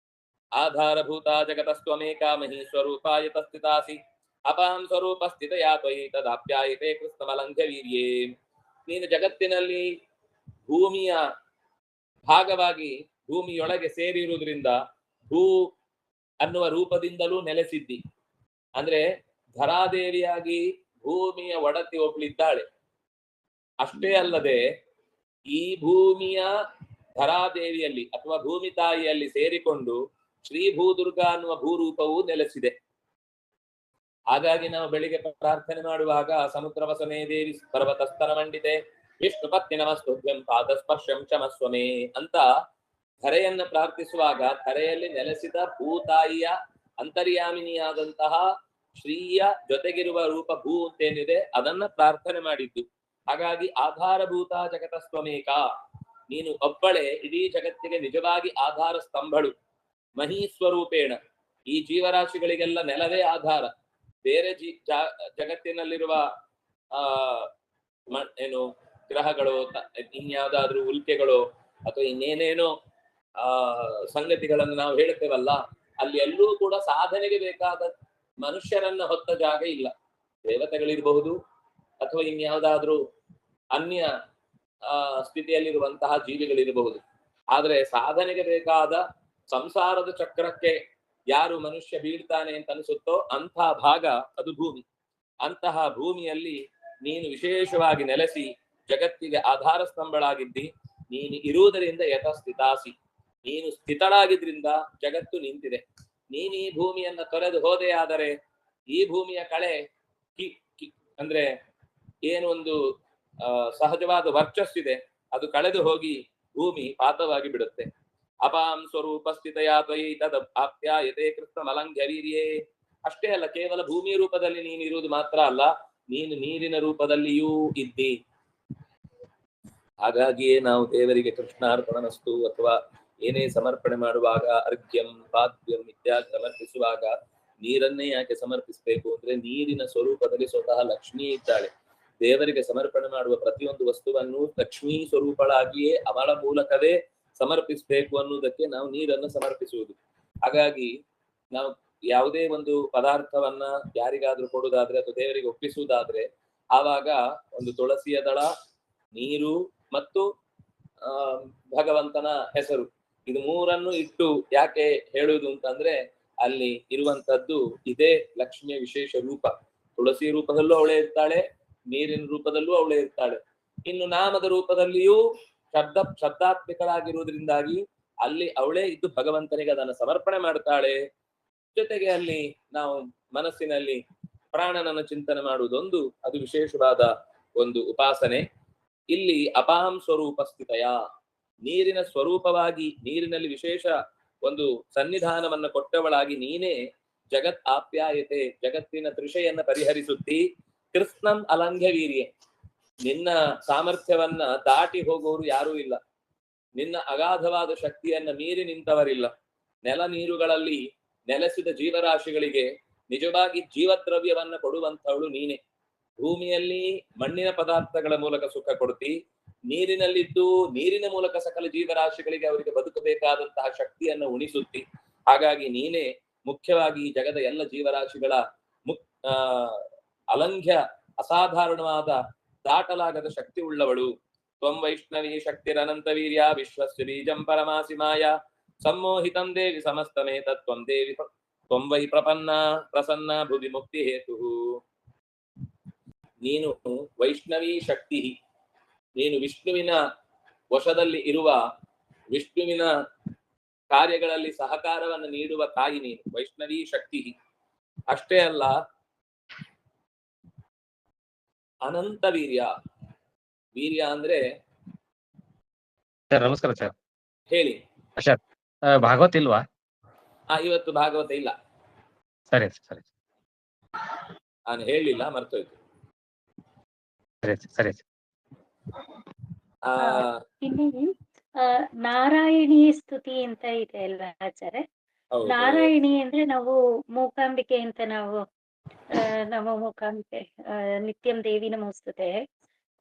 ಆಧಾರಭೂತ ಜಗತಸ್ತ್ವಮೇಕಾ ಮಹಿ ಸ್ವರೂಪಾಯತ ಸ್ಥಿತಾಸಿ ಅಪಾಂ ಸ್ವರೂಪ ಸ್ಥಿತಯಾ ತ್ವಯಿ ತದಾಪ್ಯಾಯತೆ ಕೃಷ್ಣಮಲಂಘ್ಯ ವೀರ್ಯೇ. ನೀನು ಜಗತ್ತಿನಲ್ಲಿ ಭೂಮಿಯ ಭಾಗವಾಗಿ ಭೂಮಿಯೊಳಗೆ ಸೇರಿರುವುದರಿಂದ ಭೂ ಅನ್ನುವ ರೂಪದಿಂದಲೂ ನೆಲೆಸಿದ್ದಿ. ಅಂದ್ರೆ ಧರಾದೇವಿಯಾಗಿ ಭೂಮಿಯ ಒಡತಿ ಒಬ್ಳಿದ್ದಾಳೆ. ಅಷ್ಟೇ ಅಲ್ಲದೆ ಈ ಭೂಮಿಯ ಧರಾದೇವಿಯಲ್ಲಿ ಅಥವಾ ಭೂಮಿ ತಾಯಿಯಲ್ಲಿ ಸೇರಿಕೊಂಡು ಶ್ರೀ ಭೂದುರ್ಗಾ ಅನ್ನುವ ಭೂರೂಪವೂ ನೆಲೆಸಿದೆ. ಹಾಗಾಗಿ ನಾವು ಬೆಳಿಗ್ಗೆ ಪ್ರಾರ್ಥನೆ ಮಾಡುವಾಗ ಸಮುದ್ರ ವಸನೆ ದೇವಿ ಪರ್ವತಸ್ಥರ ಮಂಡಿತೆ ವಿಷ್ಣು ಪತ್ನಿ ನಮಸ್ತುಭ್ಯಂ ಪಾದಸ್ಪರ್ಶಂ ಕ್ಷಮಸ್ವಮೇ ಅಂತ ಧರೆಯನ್ನ ಪ್ರಾರ್ಥಿಸುವಾಗ ಧರೆಯಲ್ಲಿ ನೆಲೆಸಿದ ಭೂತಾಯಿಯ ಅಂತರ್ಯಾಮಿನಿಯಾದಂತಹ ಶ್ರೀಯ ಜೊತೆಗಿರುವ ರೂಪ ಭೂ ಅಂತೇನಿದೆ ಅದನ್ನ ಪ್ರಾರ್ಥನೆ ಮಾಡಿದ್ದು. ಹಾಗಾಗಿ ಆಧಾರಭೂತ ಜಗತಸ್ತ್ವಮೇಕ, ನೀನು ಒಬ್ಬಳೆ ಇಡೀ ಜಗತ್ತಿಗೆ ನಿಜವಾಗಿ ಆಧಾರ ಸ್ತಂಭಳು. ಮಹೀಸ್ವರೂಪೇಣ, ಈ ಜೀವರಾಶಿಗಳಿಗೆಲ್ಲ ನೆಲವೇ ಆಧಾರ. ಬೇರೆ ಜಗತ್ತಿನಲ್ಲಿರುವ ಗ್ರಹಗಳು, ಇನ್ಯಾವುದಾದ್ರೂ ಉಲ್ಕೆಗಳು ಅಥವಾ ಇನ್ನೇನೇನೋ ಸಂಗತಿಗಳನ್ನು ನಾವು ಹೇಳ್ತೇವಲ್ಲ, ಅಲ್ಲಿ ಎಲ್ಲೂ ಕೂಡ ಸಾಧನೆಗೆ ಬೇಕಾದ ಮನುಷ್ಯರನ್ನ ಹೊತ್ತ ಜಾಗ ಇಲ್ಲ. ದೇವತೆಗಳಿರಬಹುದು ಅಥವಾ ಇನ್ಯಾವುದಾದ್ರೂ ಅನ್ಯ ಸ್ಥಿತಿಯಲ್ಲಿರುವಂತಹ ಜೀವಿಗಳಿರಬಹುದು. ಆದ್ರೆ ಸಾಧನೆಗೆ ಬೇಕಾದ ಸಂಸಾರದ ಚಕ್ರಕ್ಕೆ ಯಾರು ಮನುಷ್ಯ ಬೀಳ್ತಾನೆ ಅಂತ ಅನಿಸುತ್ತೋ ಅಂತಹ ಭಾಗ ಅದು ಭೂಮಿ. ಅಂತಹ ಭೂಮಿಯಲ್ಲಿ ನೀನು ವಿಶೇಷವಾಗಿ ನೆಲೆಸಿ ಜಗತ್ತಿಗೆ ಆಧಾರ ಸ್ತಂಭಳಾಗಿದ್ದಿ. ನೀನು ಇರುವುದರಿಂದ ಯಥಸ್ಥಿತಾಸಿ, ನೀನು ಸ್ಥಿತಳಾಗಿದ್ರಿಂದ ಜಗತ್ತು ನಿಂತಿದೆ. ನೀನು ಈ ಭೂಮಿಯನ್ನ ತೊರೆದು ಹೋದೆ ಆದರೆ ಈ ಭೂಮಿಯ ಕಳೆ ಅಂದ್ರೆ ಏನು ಒಂದು ಸಹಜವಾದ ವರ್ಚಸ್ಸಿದೆ ಅದು ಕಳೆದು ಹೋಗಿ ಭೂಮಿ ಪಾತವಾಗಿ ಬಿಡುತ್ತೆ. ಅಪಾಂ ಸ್ವರೂಪ ಸ್ಥಿತಯಾ ತ್ವಯಿ ತದ್ ಆಪ್ಯಾಯತೆ ಕೃಷ್ಣ ಮಲಂಘ್ಯ ವೀರ್ಯೇ. ಅಷ್ಟೇ ಅಲ್ಲ, ಕೇವಲ ಭೂಮಿ ರೂಪದಲ್ಲಿ ನೀನು ಇರುವುದು ಮಾತ್ರ ಅಲ್ಲ, ನೀನು ನೀರಿನ ರೂಪದಲ್ಲಿಯೂ ಇದ್ದಿ. ಹಾಗಾಗಿಯೇ ನಾವು ದೇವರಿಗೆ ಕೃಷ್ಣಾರ್ಪಣಮಸ್ತು ಅಥವಾ ಏನೇ ಸಮರ್ಪಣೆ ಮಾಡುವಾಗ ಅರ್ಘ್ಯಂ ಪಾದ್ಯಂ ಇತ್ಯಾದಿ ಸಮರ್ಪಿಸುವಾಗ ನೀರನ್ನೇ ಯಾಕೆ ಸಮರ್ಪಿಸಬೇಕು ಅಂದ್ರೆ ನೀರಿನ ಸ್ವರೂಪದಲ್ಲಿ ಸ್ವತಃ ಲಕ್ಷ್ಮಿ ಇದ್ದಾಳೆ. ದೇವರಿಗೆ ಸಮರ್ಪಣೆ ಮಾಡುವ ಪ್ರತಿಯೊಂದು ವಸ್ತುವನ್ನು ಲಕ್ಷ್ಮೀ ಸ್ವರೂಪಳಾಗಿಯೇ ಅವಳ ಮೂಲಕವೇ ಸಮರ್ಪಿಸಬೇಕು ಅನ್ನುವುದಕ್ಕೆ ನಾವು ನೀರನ್ನು ಸಮರ್ಪಿಸುವುದು. ಹಾಗಾಗಿ ನಾವು ಯಾವುದೇ ಒಂದು ಪದಾರ್ಥವನ್ನ ಯಾರಿಗಾದ್ರೂ ಕೊಡುವುದಾದ್ರೆ ಅಥವಾ ದೇವರಿಗೆ ಒಪ್ಪಿಸುವುದಾದ್ರೆ ಆವಾಗ ಒಂದು ತುಳಸಿಯ ದಳ, ನೀರು ಮತ್ತು ಭಗವಂತನ ಹೆಸರು, ಇದು ಮೂರನ್ನು ಇಟ್ಟು ಯಾಕೆ ಹೇಳುವುದು ಅಂತಂದ್ರೆ ಅಲ್ಲಿ ಇರುವಂತದ್ದು ಇದೇ ಲಕ್ಷ್ಮಿಯ ವಿಶೇಷ ರೂಪ. ತುಳಸಿ ರೂಪದಲ್ಲೂ ಅವಳೇ ಇರ್ತಾಳೆ, ನೀರಿನ ರೂಪದಲ್ಲೂ ಅವಳೇ ಇರ್ತಾಳೆ, ಇನ್ನು ನಾಮದ ರೂಪದಲ್ಲಿಯೂ ಶಬ್ದಾತ್ಮಿಕಳಾಗಿರುವುದರಿಂದಾಗಿ ಅಲ್ಲಿ ಅವಳೇ ಇದ್ದು ಭಗವಂತನಿಗೆ ಅದನ್ನು ಸಮರ್ಪಣೆ ಮಾಡ್ತಾಳೆ. ಜೊತೆಗೆ ಅಲ್ಲಿ ನಾವು ಮನಸ್ಸಿನಲ್ಲಿ ಪ್ರಾಣನನ್ನು ಚಿಂತನೆ ಮಾಡುವುದೊಂದು ಅದು ವಿಶೇಷವಾದ ಒಂದು ಉಪಾಸನೆ. ಇಲ್ಲಿ ಅಪಾಂ ಸ್ವರೂಪ ಸ್ಥಿತಯ, ನೀರಿನ ಸ್ವರೂಪವಾಗಿ ನೀರಿನಲ್ಲಿ ವಿಶೇಷ ಒಂದು ಸನ್ನಿಧಾನವನ್ನ ಕೊಟ್ಟವಳಾಗಿ ನೀನೇ ಜಗತ್ ಆಪ್ಯಾಯತೆ, ಜಗತ್ತಿನ ತೃಷೆಯನ್ನ ಪರಿಹರಿಸುತ್ತಿ. ಕೃಷ್ಣಂ ಅಲಂಘ್ಯ ವೀರ್ಯೆ, ನಿನ್ನ ಸಾಮರ್ಥ್ಯವನ್ನ ದಾಟಿ ಹೋಗುವವರು ಯಾರೂ ಇಲ್ಲ, ನಿನ್ನ ಅಗಾಧವಾದ ಶಕ್ತಿಯನ್ನ ಮೀರಿ ನಿಂತವರಿಲ್ಲ. ನೆಲ ನೀರುಗಳಲ್ಲಿ ನೆಲೆಸಿದ ಜೀವರಾಶಿಗಳಿಗೆ ನಿಜವಾಗಿ ಜೀವದ್ರವ್ಯವನ್ನ ಕೊಡುವಂಥವಳು ನೀನೆ. ಭೂಮಿಯಲ್ಲಿ ಮಣ್ಣಿನ ಪದಾರ್ಥಗಳ ಮೂಲಕ ಸುಖ ಕೊಡ್ತಿ, ನೀರಿನಲ್ಲಿದ್ದು ನೀರಿನ ಮೂಲಕ ಸಕಲ ಜೀವರಾಶಿಗಳಿಗೆ ಅವರಿಗೆ ಬದುಕಬೇಕಾದಂತಹ ಶಕ್ತಿಯನ್ನು ಉಣಿಸುತ್ತಿ. ಹಾಗಾಗಿ ನೀನೇ ಮುಖ್ಯವಾಗಿ ಜಗದ ಎಲ್ಲ ಜೀವರಾಶಿಗಳ ಅಲಂಘ್ಯ ಅಸಾಧಾರಣವಾದ ದಾಟಲಾಗದ ಶಕ್ತಿ ಉಳ್ಳವಳು. ತ್ವಂ ವೈಷ್ಣವೀ ಶಕ್ತಿರನಂತ ವೀರ್ಯ ವಿಶ್ವಸ್ಯ ಬೀಜಂ ಪರಮಾಸಿ ಮಾಯಾ ಸಮ್ಮೋಹಿತಂ ದೇವಿ ಸಮಸ್ತಮೇತ ತ್ವಂ ದೇವಿ ತ್ವಂ ವೈ ಪ್ರಪನ್ನ ಪ್ರಸನ್ನ ಭುವಿ ಮುಕ್ತಿ ಹೇತು. ನೀನು ವೈಷ್ಣವೀ ಶಕ್ತಿ, ನೀನು ವಿಷ್ಣುವಿನ ವಶದಲ್ಲಿ ಇರುವ, ವಿಷ್ಣುವಿನ ಕಾರ್ಯಗಳಲ್ಲಿ ಸಹಕಾರವನ್ನು ನೀಡುವ ತಾಯಿ ನೀನು, ವೈಷ್ಣವೀ ಶಕ್ತಿ. ಅಷ್ಟೇ ಅಲ್ಲ, ಅನಂತ ವೀರ್ಯ. ವೀರ್ಯ ಅಂದ್ರೆ ಸರ್ ನಮಸ್ಕಾರ ಸರ್. ಹೇಳಿ ಸರ್ ಭಾಗವತ್ ಇಲ್ವಾ? ಇವತ್ತು ಭಾಗವತ ಇಲ್ಲ. ಸರಿ ಸರಿ, ನಾನು ಹೇಳಿಲ್ಲ, ಮರ್ತೋಯ್ತು. ಸರಿ ಸರಿ. ಇಲ್ಲಿ ನಾರಾಯಣಿ ಸ್ತುತಿ ಅಂತ ಇದೆ ಅಲ್ವಾ ಆಚಾರ್ಯ? ನಾರಾಯಣಿ ಅಂದ್ರೆ ನಾವು ಮೂಕಾಂಬಿಕೆ ಅಂತ ನಾವು ನಮ್ಮ ಮೂಕಾಂಬಿಕೆ ನಿತ್ಯಂ ದೇವಿ ನಮೋಸ್ತುತೆ,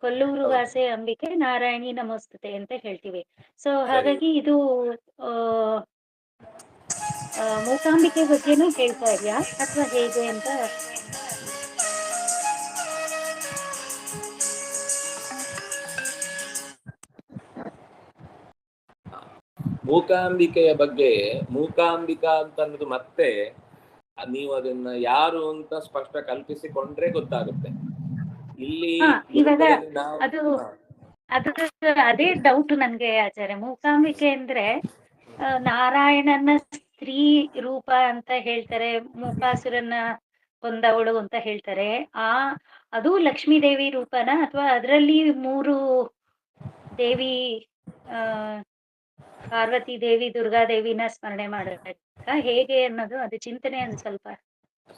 ಕೊಲ್ಲೂರು ವಾಸೆ ಅಂಬಿಕೆ ನಾರಾಯಣಿ ನಮೋಸ್ತುತೆ ಅಂತ ಹೇಳ್ತೀವಿ. ಸೊ ಹಾಗಾಗಿ ಇದು ಮೂಕಾಂಬಿಕೆ ಬಗ್ಗೆನೂ ಹೇಳ್ತಾ ಇದೆಯಾ ಅಥವಾ ಹೇಗೆ ಅಂತ? ಮೂಕಾಂಬಿಕೆಯ ಬಗ್ಗೆ, ಮೂಕಾಂಬಿಕಾ ಅಂತ ಅನ್ನೋದು ಮತ್ತೆ ನೀವು ಅದನ್ನ ಯಾರು ಅಂತ ಸ್ಪಷ್ಟ ಕಲ್ಪಿಸಿಕೊಂಡ್ರೆ ಗೊತ್ತಾಗುತ್ತೆ. ಇಲ್ಲಿ ಇವಾಗ ಅದು ಅದೇ ಡೌಟ್ ನನ್ಗೆ ಆಚಾರ್ಯ. ಮೂಕಾಂಬಿಕೆ ಅಂದ್ರೆ ನಾರಾಯಣನ ಸ್ತ್ರೀ ರೂಪ ಅಂತ ಹೇಳ್ತಾರೆ, ಮೂಕಾಸುರನ್ನ ಕೊಂದವಳು ಅಂತ ಹೇಳ್ತಾರೆ. ಅದು ಲಕ್ಷ್ಮೀ ದೇವಿ ರೂಪನ ಅಥವಾ ಅದರಲ್ಲಿ ಮೂರು ದೇವಿ ಪಾರ್ವತಿ ದೇವಿ ದುರ್ಗಾದೇವಿನ ಸ್ಮರಣೆ ಮಾಡಬೇಕಾ ಹೇಗೆ ಅನ್ನೋದು ಅದು ಚಿಂತನೆ ಒಂದು ಸ್ವಲ್ಪ.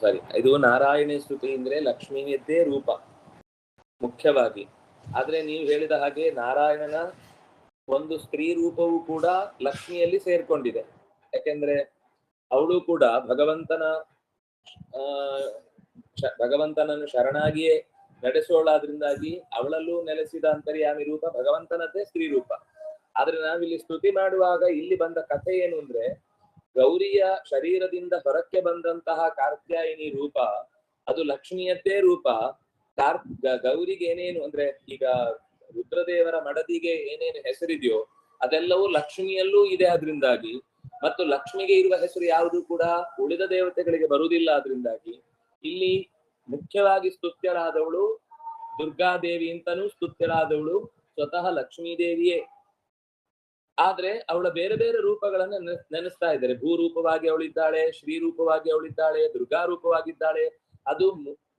ಸರಿ, ಇದು ನಾರಾಯಣ ಸ್ತುತಿ ಅಂದ್ರೆ ಲಕ್ಷ್ಮೀಯದ್ದೇ ರೂಪ ಮುಖ್ಯವಾಗಿ. ಆದ್ರೆ ನೀವು ಹೇಳಿದ ಹಾಗೆ ನಾರಾಯಣನ ಒಂದು ಸ್ತ್ರೀ ರೂಪವೂ ಕೂಡ ಲಕ್ಷ್ಮಿಯಲ್ಲಿ ಸೇರ್ಕೊಂಡಿದೆ. ಯಾಕೆಂದ್ರೆ ಅವಳು ಕೂಡ ಭಗವಂತನನ್ನು ಶರಣಾಗಿಯೇ ನಡೆಸೋಳಾದ್ರಿಂದಾಗಿ ಅವಳಲ್ಲೂ ನೆಲೆಸಿದ ಅಂತರ್ಯಾಮಿ ರೂಪ ಭಗವಂತನದ್ದೇ ಸ್ತ್ರೀ ರೂಪ. ಆದ್ರೆ ನಾವಿಲ್ಲಿ ಸ್ತುತಿ ಮಾಡುವಾಗ ಇಲ್ಲಿ ಬಂದ ಕಥೆ ಏನು ಅಂದ್ರೆ, ಗೌರಿಯ ಶರೀರದಿಂದ ಹೊರಕ್ಕೆ ಬಂದಂತಹ ಕಾತ್ಯಾಯಿನಿ ರೂಪ ಅದು ಲಕ್ಷ್ಮಿಯದ್ದೇ ರೂಪ. ಗೌರಿಗೆ ಏನೇನು ಅಂದ್ರೆ, ಈಗ ರುದ್ರದೇವರ ಮಡದಿಗೆ ಏನೇನು ಹೆಸರಿದೆಯೋ ಅದೆಲ್ಲವೂ ಲಕ್ಷ್ಮಿಯಲ್ಲೂ ಇದೆ. ಆದ್ರಿಂದಾಗಿ ಮತ್ತು ಲಕ್ಷ್ಮಿಗೆ ಇರುವ ಹೆಸರು ಯಾವುದು ಕೂಡ ಉಳಿದ ದೇವತೆಗಳಿಗೆ ಬರುವುದಿಲ್ಲ. ಆದ್ರಿಂದಾಗಿ ಇಲ್ಲಿ ಮುಖ್ಯವಾಗಿ ಸ್ತುತ್ಯರಾದವಳು ದುರ್ಗಾದೇವಿ ಅಂತನೂ ಸ್ತುತ್ಯರಾದವಳು ಸ್ವತಃ ಲಕ್ಷ್ಮೀದೇವಿಯೇ. ಆದ್ರೆ ಅವಳ ಬೇರೆ ಬೇರೆ ರೂಪಗಳನ್ನ ನೆನೆಸ್ತಾ ಇದ್ದಾರೆ. ಭೂರೂಪವಾಗಿ ಅವಳಿದ್ದಾಳೆ, ಶ್ರೀರೂಪವಾಗಿ ಅವಳಿದ್ದಾಳೆ, ದುರ್ಗಾ ರೂಪವಾಗಿದ್ದಾಳೆ. ಅದು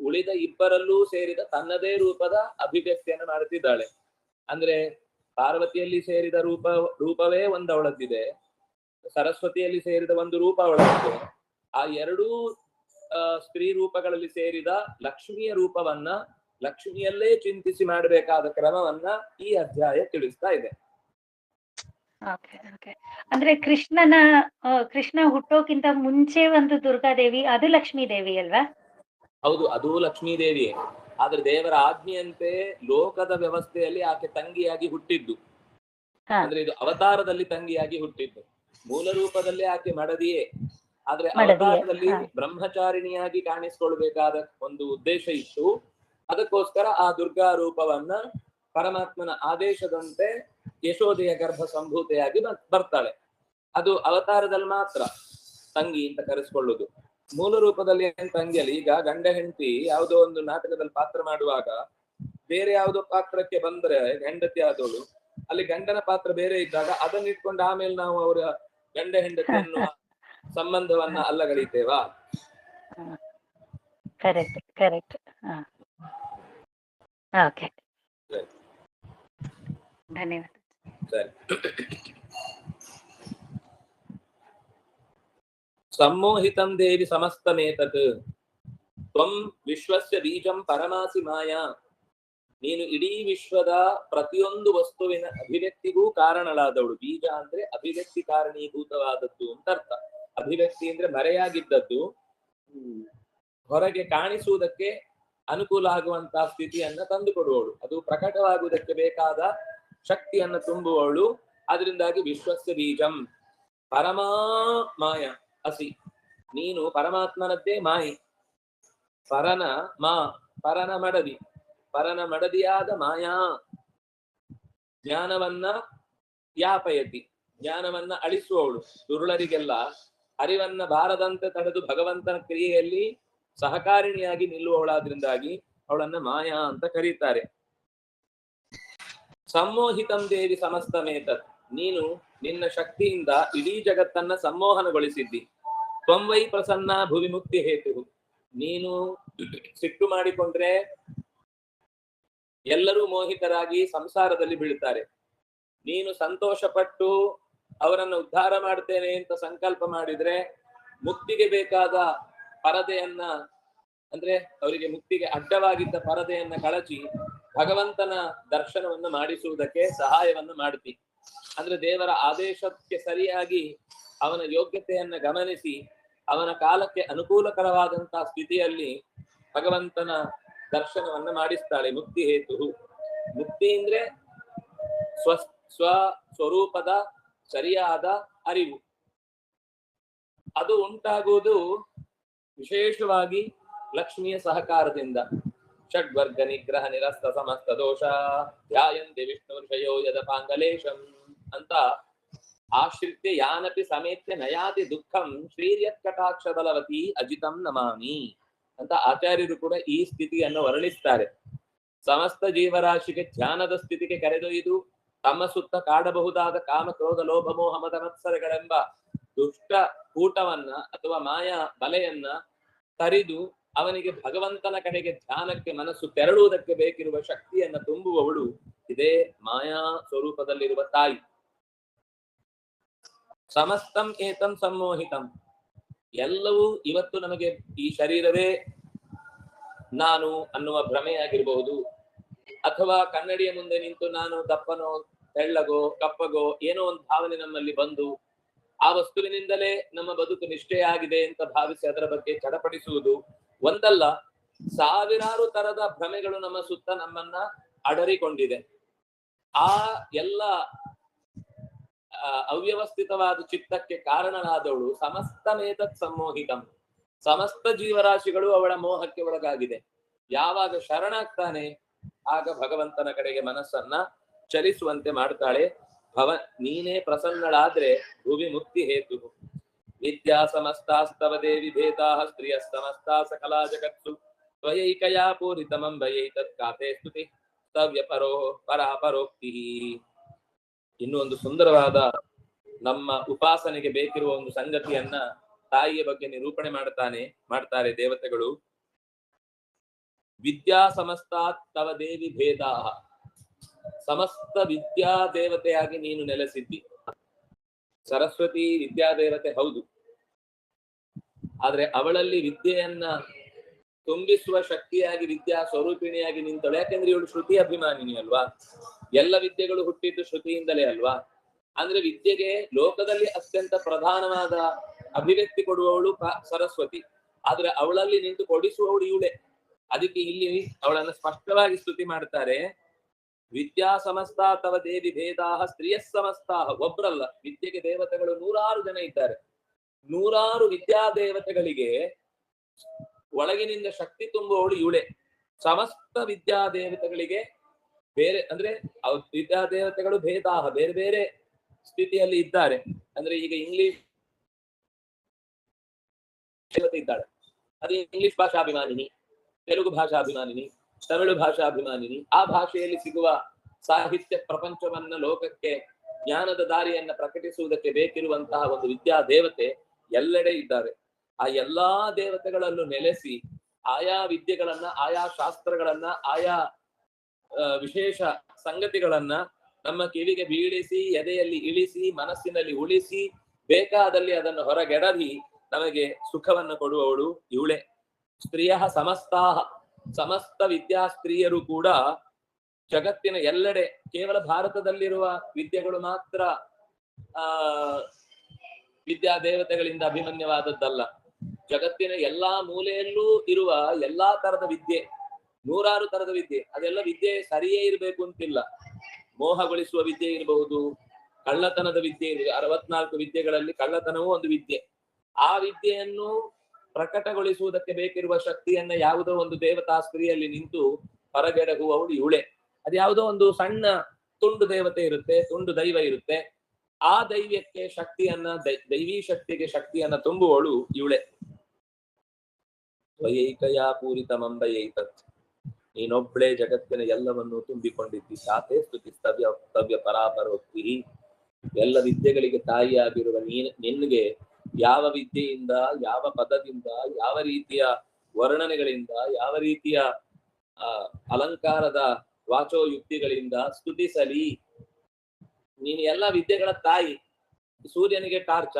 ಉಳಿದ ಇಬ್ಬರಲ್ಲೂ ಸೇರಿದ ತನ್ನದೇ ರೂಪದ ಅಭಿವ್ಯಕ್ತಿಯನ್ನು ಮಾಡುತ್ತಿದ್ದಾಳೆ. ಅಂದ್ರೆ ಪಾರ್ವತಿಯಲ್ಲಿ ಸೇರಿದ ರೂಪವೇ ಒಂದು ಅವಳದ್ದಿದೆ, ಸರಸ್ವತಿಯಲ್ಲಿ ಸೇರಿದ ಒಂದು ರೂಪ ಅವಳದ್ದಿದೆ. ಆ ಎರಡೂ ಸ್ತ್ರೀ ರೂಪಗಳಲ್ಲಿ ಸೇರಿದ ಲಕ್ಷ್ಮಿಯ ರೂಪವನ್ನ ಲಕ್ಷ್ಮಿಯಲ್ಲೇ ಚಿಂತಿಸಿ ಮಾಡಬೇಕಾದ ಕ್ರಮವನ್ನ ಈ ಅಧ್ಯಾಯ ತಿಳಿಸ್ತಾ ಇದೆ. ಅಂದ್ರೆ ಕೃಷ್ಣ ಹುಟ್ಟೋಕ್ಕಿಂತ ಮುಂಚೆ ಒಂದು ದುರ್ಗಾದೇವಿ, ಅದು ಲಕ್ಷ್ಮೀ ದೇವಿ ಅಲ್ವಾ? ಹೌದು, ಅದು ಲಕ್ಷ್ಮೀ ದೇವಿಯೇ. ಆದ್ರೆ ದೇವರ ಆಜ್ಞೆಯಂತೆ ಲೋಕದ ವ್ಯವಸ್ಥೆಯಲ್ಲಿ ಆಕೆ ತಂಗಿಯಾಗಿ ಹುಟ್ಟಿದ್ದು. ಅಂದ್ರೆ ಇದು ಅವತಾರದಲ್ಲಿ ತಂಗಿಯಾಗಿ ಹುಟ್ಟಿದ್ದು. ಮೂಲ ರೂಪದಲ್ಲಿ ಆಕೆ ಮಡದಿಯೇ. ಆದ್ರೆ ಅವತಾರದಲ್ಲಿ ಬ್ರಹ್ಮಚಾರಿಣಿಯಾಗಿ ಕಾಣಿಸ್ಕೊಳ್ಬೇಕಾದ ಒಂದು ಉದ್ದೇಶ ಇತ್ತು. ಅದಕ್ಕೋಸ್ಕರ ಆ ದುರ್ಗಾ ರೂಪವನ್ನ ಪರಮಾತ್ಮನ ಆದೇಶದಂತೆ ಯಶೋದೆಯ ಗರ್ಭ ಸಂಭೂತೆಯಾಗಿ ಬರ್ತಾಳೆ. ಅದು ಅವತಾರದಲ್ಲಿ ಮಾತ್ರ ತಂಗಿ ಅಂತ ಕರೆಸ್ಕೊಳ್ಳುದು. ಮೂಲ ರೂಪದಲ್ಲಿ ಏನ್ ತಂಗಿಯಲ್ಲಿ ಈಗ ಗಂಡ ಹೆಂಡತಿ ಯಾವುದೋ ಒಂದು ನಾಟಕದಲ್ಲಿ ಪಾತ್ರ ಮಾಡುವಾಗ ಬೇರೆ ಯಾವುದೋ ಪಾತ್ರಕ್ಕೆ ಬಂದ್ರೆ ಹೆಂಡತಿ ಆದವಳು, ಅಲ್ಲಿ ಗಂಡನ ಪಾತ್ರ ಬೇರೆ ಇದ್ದಾಗ ಅದನ್ನ ಇಟ್ಕೊಂಡು ಆಮೇಲೆ ನಾವು ಅವರ ಗಂಡ ಹೆಂಡತಿ ಅನ್ನುವ ಸಂಬಂಧವನ್ನ ಅಲ್ಲಗಲಿತೇವಾ? Correct correct. ಓಕೆ, ಧನ್ಯವಾದ. ಸರಿ. ಸಮ್ಮೋಹಿತಂ ದೇವಿ ಸಮಸ್ತಮೇತತ್ ತ್ವಂ ವಿಶ್ವಸ್ಯ ಬೀಜಂ ಪರಮಾಸಿ ಮಾಯಾ. ನೀನು ಇಡೀ ವಿಶ್ವದ ಪ್ರತಿಯೊಂದು ವಸ್ತುವಿನ ಅಭಿವ್ಯಕ್ತಿಗೂ ಕಾರಣಳಾದವಳು. ಬೀಜ ಅಂದ್ರೆ ಅಭಿವ್ಯಕ್ತಿ ಕಾರಣೀಭೂತವಾದದ್ದು ಅಂತ ಅರ್ಥ. ಅಭಿವ್ಯಕ್ತಿ ಅಂದ್ರೆ ಮರೆಯಾಗಿದ್ದದ್ದು ಹೊರಗೆ ಕಾಣಿಸುವುದಕ್ಕೆ ಅನುಕೂಲ ಆಗುವಂತಹ ಸ್ಥಿತಿಯನ್ನ ತಂದುಕೊಡುವವಳು. ಅದು ಪ್ರಕಟವಾಗುವುದಕ್ಕೆ ಬೇಕಾದ ಶಕ್ತಿಯನ್ನ ತುಂಬುವವಳು. ಅದರಿಂದಾಗಿ ವಿಶ್ವಸ್ಯ ಬೀಜಂ ಪರಮಾ ಮಾಯ ಅಸಿ. ನೀನು ಪರಮಾತ್ಮನದ್ದೇ ಮಾಯೆ. ಪರನ ಮಡದಿ, ಪರನ ಮಡದಿಯಾದ ಮಾಯಾ. ಜ್ಞಾನವನ್ನ ಯಾಪಯತಿ, ಜ್ಞಾನವನ್ನ ಅಳಿಸುವವಳು. ದುರುಳರಿಗೆಲ್ಲ ಅರಿವನ್ನ ಬಾರದಂತೆ ತಡೆದು ಭಗವಂತನ ಕ್ರಿಯೆಯಲ್ಲಿ ಸಹಕಾರಿಣಿಯಾಗಿ ನಿಲ್ಲುವವಳಾದ್ರಿಂದಾಗಿ ಅವಳನ್ನ ಮಾಯಾ ಅಂತ ಕರೀತಾರೆ. ಸಮ್ಮೋಹಿತಂ ದೇವಿ ಸಮಸ್ತಮೇತತ್. ನೀನು ನಿನ್ನ ಶಕ್ತಿಯಿಂದ ಇಡೀ ಜಗತ್ತನ್ನ ಸಮ್ಮೋಹನಗೊಳಿಸಿದ್ದಿ. ತ್ವಂ ವೈ ಪ್ರಸನ್ನ ಭುವಿ ಮುಕ್ತಿ ಹೇತು. ನೀನು ಸಿಟ್ಟು ಮಾಡಿಕೊಂಡ್ರೆ ಎಲ್ಲರೂ ಮೋಹಿತರಾಗಿ ಸಂಸಾರದಲ್ಲಿ ಬೀಳ್ತಾರೆ. ನೀನು ಸಂತೋಷ ಪಟ್ಟು ಅವರನ್ನು ಉದ್ಧಾರ ಮಾಡ್ತೇನೆ ಅಂತ ಸಂಕಲ್ಪ ಮಾಡಿದ್ರೆ ಮುಕ್ತಿಗೆ ಬೇಕಾದ ಪರದೆಯನ್ನ, ಅಂದ್ರೆ ಅವರಿಗೆ ಮುಕ್ತಿಗೆ ಅಡ್ಡವಾಗಿದ್ದ ಪರದೆಯನ್ನ ಕಳಚಿ ಭಗವಂತನ ದರ್ಶನವನ್ನ ಮಾಡಿಸುವುದಕ್ಕೆ ಸಹಾಯವನ್ನ ಮಾಡ್ತಿ. ಅಂದ್ರೆ ದೇವರ ಆದೇಶಕ್ಕೆ ಸರಿಯಾಗಿ ಅವನ ಯೋಗ್ಯತೆಯನ್ನ ಗಮನಿಸಿ ಅವನ ಕಾಲಕ್ಕೆ ಅನುಕೂಲಕರವಾದಂತಹ ಸ್ಥಿತಿಯಲ್ಲಿ ಭಗವಂತನ ದರ್ಶನವನ್ನ ಮಾಡಿಸ್ತಾಳೆ. ಮುಕ್ತಿ ಹೇತು. ಮುಕ್ತಿ ಅಂದ್ರೆ ಸ್ವರೂಪದ ಸರಿಯಾದ ಅರಿವು. ಅದು ಉಂಟಾಗುವುದು ವಿಶೇಷವಾಗಿ ಲಕ್ಷ್ಮಿಯ ಸಹಕಾರದಿಂದ. ಷಡ್ವರ್ಗ ನಿಗ್ರಹ ನಿರಸ್ತ ಸಮಸ್ತ ದೋಷ ಧ್ಯಾಯಂತೆ ವಿಷ್ಣು ಋಷಯೋ ಯದಪಾಂಗಲೇಶಂ ಅಂತ ಆಶ್ರಿತ್ಯ ಯಾನಪಿ ಸಮೇತ್ಯ ನಯಾತಿ ದುಃಖಂ ಶ್ರೀರ್ಯತ್ ಕಟಾಕ್ಷ ಬಲವತಿ ಅಜಿತಂ ನಮಾಮಿ ಅಂತ ಆಚಾರ್ಯರು ಕೂಡ ಈ ಸ್ಥಿತಿಯನ್ನು ವರ್ಣಿಸ್ತಾರೆ. ಸಮಸ್ತ ಜೀವರಾಶಿಗೆ ಧ್ಯಾನದ ಸ್ಥಿತಿಗೆ ಕರೆದೊಯ್ದು ತಮ್ಮ ಸುತ್ತ ಕಾಡಬಹುದಾದ ಕಾಮ ಕ್ರೋಧ ಲೋಭ ಮೋಹ ಮದ ಮತ್ಸರಗಳೆಂಬ ದುಷ್ಟ ಕೂಟವನ್ನ ಅಥವಾ ಮಾಯಾ ಬಲೆಯನ್ನ ತರಿದು ಅವನಿಗೆ ಭಗವಂತನ ಕಡೆಗೆ ಧ್ಯಾನಕ್ಕೆ ಮನಸ್ಸು ತೆರಳುವುದಕ್ಕೆ ಬೇಕಿರುವ ಶಕ್ತಿಯನ್ನ ತುಂಬುವವಳು ಇದೇ ಮಾಯಾ ಸ್ವರೂಪದಲ್ಲಿರುವ ತಾಯಿ. ಸಮಸ್ತಂ ಏತಂ ಸಮ್ಮೋಹಿತಂ. ಎಲ್ಲವೂ ಇವತ್ತು ನಮಗೆ ಈ ಶರೀರವೇ ನಾನು ಅನ್ನುವ ಭ್ರಮೆಯಾಗಿರಬಹುದು, ಅಥವಾ ಕನ್ನಡಿಯ ಮುಂದೆ ನಿಂತು ನಾನು ದಪ್ಪನೋ ತೆಳ್ಳಗೋ ಕಪ್ಪಗೋ ಏನೋ ಒಂದು ಭಾವನೆ ನಮ್ಮಲ್ಲಿ ಬಂದು ಆ ವಸ್ತುವಿನಿಂದಲೇ ನಮ್ಮ ಬದುಕು ನಿಷ್ಠೆಯಾಗಿದೆ ಅಂತ ಭಾವಿಸಿ ಅದರ ಬಗ್ಗೆ ಚಡಪಡಿಸುವುದು ಒಂದಲ್ಲ, ಸಾವಿರಾರು ತರದ ಭ್ರಮೆಗಳು ನಮ್ಮ ಸುತ್ತ ನಮ್ಮನ್ನ ಅಡರಿಕೊಂಡಿದೆ. ಆ ಎಲ್ಲ ಅವ್ಯವಸ್ಥಿತವಾದ ಚಿತ್ತಕ್ಕೆ ಕಾರಣನಾದವಳು ಸಮಸ್ತಮೇತತ್ ಸಮ್ಮೋಹಿತಂ. ಸಮಸ್ತ ಜೀವರಾಶಿಗಳು ಅವಳ ಮೋಹಕ್ಕೆ ಒಳಗಾಗಿದೆ. ಯಾವಾಗ ಶರಣಾಗ್ತಾನೆ ಆಗ ಭಗವಂತನ ಕಡೆಗೆ ಮನಸ್ಸನ್ನ ಚಲಿಸುವಂತೆ ಮಾಡ್ತಾಳೆ. ನೀನೇ ಪ್ರಸನ್ನಳಾದ್ರೆ ಭುವಿ ಮುಕ್ತಿ ಹೇತು. ವಿದ್ಯಾ ಸಮಸ್ತಾಸ್ತವ ದೇವಿ ಭೇದಾ ಸ್ತ್ರೀಯ ಸಮಸ್ತಾ ಸಕಲಾ ಜಗತ್ಸು ತ್ವಯೈಕಯಾ ಪೂರಿತಮಂ ಭಯೈತತ್ ಕಾತೆ ಸ್ತುತಿ ಸ್ತವ್ಯ ಪರಾಪರೋಕ್ತಿ. ಇನ್ನು ಒಂದು ಸುಂದರವಾದ ನಮ್ಮ ಉಪಾಸನೆಗೆ ಬೇಕಿರುವ ಒಂದು ಸಂಗತಿಯನ್ನ ತಾಯಿಯ ಬಗ್ಗೆ ನಿರೂಪಣೆ ಮಾಡ್ತಾರೆ ದೇವತೆಗಳು. ವಿದ್ಯಾ ಸಮಸ್ತಾತ್ ತವ ದೇವಿ ಭೇದಾ, ಸಮಸ್ತ ವಿದ್ಯಾ ದೇವತೆಯಾಗಿ ನೀನು ನೆಲೆಸಿದ್ದಿ. ಸರಸ್ವತಿ ವಿದ್ಯಾದೇವತೆ ಹೌದು, ಆದ್ರೆ ಅವಳಲ್ಲಿ ವಿದ್ಯೆಯನ್ನ ತುಂಬಿಸುವ ಶಕ್ತಿಯಾಗಿ ವಿದ್ಯಾ ಸ್ವರೂಪಿಣಿಯಾಗಿ ನಿಂತಳು. ಯಾಕೆಂದ್ರೆ ಇವಳು ಶ್ರುತಿ ಅಭಿಮಾನಿನಿ ಅಲ್ವಾ. ಎಲ್ಲ ವಿದ್ಯೆಗಳು ಹುಟ್ಟಿದ್ದು ಶ್ರುತಿಯಿಂದಲೇ ಅಲ್ವಾ. ಅಂದ್ರೆ ವಿದ್ಯೆಗೆ ಲೋಕದಲ್ಲಿ ಅತ್ಯಂತ ಪ್ರಧಾನವಾದ ಅಭಿವ್ಯಕ್ತಿ ಕೊಡುವವಳು ಸರಸ್ವತಿ. ಆದ್ರೆ ಅವಳಲ್ಲಿ ನಿಂತು ಕೊಡಿಸುವವಳು ಇವಳೆ. ಅದಕ್ಕೆ ಇಲ್ಲಿ ಅವಳನ್ನು ಸ್ಪಷ್ಟವಾಗಿ ಸ್ತುತಿ ಮಾಡ್ತಾರೆ. ವಿದ್ಯಾ ಸಮಸ್ತಾ ತವ ದೇವಿ ಭೇದಾ ಸ್ತ್ರೀಯ ಸಮಸ್ತಾ. ಒಬ್ರಲ್ಲ, ವಿದ್ಯೆಗೆ ದೇವತೆಗಳು 100 ಜನ ಇದ್ದಾರೆ. 100 ವಿದ್ಯಾ ದೇವತೆಗಳಿಗೆ ಒಳಗಿನಿಂದ ಶಕ್ತಿ ತುಂಬುವವಳು ಇವಳೆ. ಸಮಸ್ತ ವಿದ್ಯಾ ದೇವತೆಗಳಿಗೆ ಬೇರೆ ಅಂದ್ರೆ ವಿದ್ಯಾ ದೇವತೆಗಳು ಭೇದಾಹ ಬೇರೆ ಬೇರೆ ಸ್ಥಿತಿಯಲ್ಲಿ ಇದ್ದಾರೆ. ಅಂದ್ರೆ ಈಗ ಇಂಗ್ಲಿಷ್ ಇದ್ದಾಳೆ, ಅದು ಇಂಗ್ಲಿಷ್ ಭಾಷಾಭಿಮಾನಿನಿ, ತೆಲುಗು ಭಾಷಾಭಿಮಾನಿನಿ, ತಮಿಳು ಭಾಷಾಭಿಮಾನಿನಿ. ಆ ಭಾಷೆಯಲ್ಲಿ ಸಿಗುವ ಸಾಹಿತ್ಯ ಪ್ರಪಂಚವನ್ನ ಲೋಕಕ್ಕೆ ಜ್ಞಾನದ ದಾರಿಯನ್ನ ಪ್ರಕಟಿಸುವುದಕ್ಕೆ ಬೇಕಿರುವಂತಹ ಒಂದು ವಿದ್ಯಾ ದೇವತೆ ಎಲ್ಲೆಡೆ ಇದ್ದಾರೆ. ಆ ಎಲ್ಲಾ ದೇವತೆಗಳಲ್ಲೂ ನೆಲೆಸಿ ಆಯಾ ವಿದ್ಯೆಗಳನ್ನ, ಆಯಾ ಶಾಸ್ತ್ರಗಳನ್ನ, ಆಯಾ ವಿಶೇಷ ಸಂಗತಿಗಳನ್ನ ನಮ್ಮ ಕಿವಿಗೆ ಬೀಳಿಸಿ, ಎದೆಯಲ್ಲಿ ಇಳಿಸಿ, ಮನಸ್ಸಿನಲ್ಲಿ ಉಳಿಸಿ, ಬೇಕಾದಲ್ಲಿ ಅದನ್ನು ಹೊರಗೆಡವಿ ನಮಗೆ ಸುಖವನ್ನು ಕೊಡುವವಳು ಇವಳೆ. ಸ್ತ್ರೀಯ ಸಮಸ್ತಾಹ, ಸಮಸ್ತ ವಿದ್ಯಾ ಸ್ತ್ರೀಯರು ಕೂಡ ಜಗತ್ತಿನ ಎಲ್ಲೆಡೆ, ಕೇವಲ ಭಾರತದಲ್ಲಿರುವ ವಿದ್ಯೆಗಳು ಮಾತ್ರ ವಿದ್ಯಾ ದೇವತೆಗಳಿಂದ ಅಭಿಮನ್ಯವಾದದ್ದಲ್ಲ. ಜಗತ್ತಿನ ಎಲ್ಲಾ ಮೂಲೆಯಲ್ಲೂ ಇರುವ ಎಲ್ಲಾ ತರದ ವಿದ್ಯೆ, 100 ತರದ ವಿದ್ಯೆ, ಅದೆಲ್ಲ ವಿದ್ಯೆ ಸರಿಯೇ ಇರಬೇಕು ಅಂತಿಲ್ಲ. ಮೋಹಗೊಳಿಸುವ ವಿದ್ಯೆ ಇರಬಹುದು, ಕಳ್ಳತನದ ವಿದ್ಯೆ ಇರಬಹುದು. 64 ವಿದ್ಯೆಗಳಲ್ಲಿ ಕಳ್ಳತನವೂ ಒಂದು ವಿದ್ಯೆ. ಆ ವಿದ್ಯೆಯನ್ನು ಪ್ರಕಟಗೊಳಿಸುವುದಕ್ಕೆ ಬೇಕಿರುವ ಶಕ್ತಿಯನ್ನ ಯಾವುದೋ ಒಂದು ದೇವತಾ ಸ್ತ್ರೀಯಲ್ಲಿ ನಿಂತು ಹೊರಗೆಡಗುವವಳು ಇವಳೆ. ಅದ್ಯಾವುದೋ ಒಂದು ಸಣ್ಣ ತುಂಡು ದೇವತೆ ಇರುತ್ತೆ, ತುಂಡು ದೈವ ಇರುತ್ತೆ. ಆ ದೈವ್ಯಕ್ಕೆ ಶಕ್ತಿಯನ್ನ, ದೈವೀ ಶಕ್ತಿಗೆ ಶಕ್ತಿಯನ್ನ ತುಂಬುವವಳು ಇವಳೆ. ತ್ವಯೈಕಯಾ ಪೂರಿತಮಂ ಭಯೈತತ್, ನೀನೊಬ್ಬಳೇ ಜಗತ್ತಿನ ಎಲ್ಲವನ್ನು ತುಂಬಿಕೊಂಡಿದ್ದಿ. ಶಾತೆ ಸ್ತುತಿ ಸ್ತವ್ಯ ಪರಾಪರೋಕ್ತಿ. ಎಲ್ಲ ವಿದ್ಯೆಗಳಿಗೆ ತಾಯಿಯಾಗಿರುವ ನಿನ್ಗೆ ಯಾವ ವಿದ್ಯೆಯಿಂದ, ಯಾವ ಪದದಿಂದ, ಯಾವ ರೀತಿಯ ವರ್ಣನೆಗಳಿಂದ, ಯಾವ ರೀತಿಯ ಅಲಂಕಾರದ ವಾಚೋಯುಕ್ತಿಗಳಿಂದ ಸ್ತುತಿಸಲಿ. ನೀನು ಎಲ್ಲಾ ವಿದ್ಯೆಗಳ ತಾಯಿ. ಸೂರ್ಯನಿಗೆ ಟಾರ್ಚ,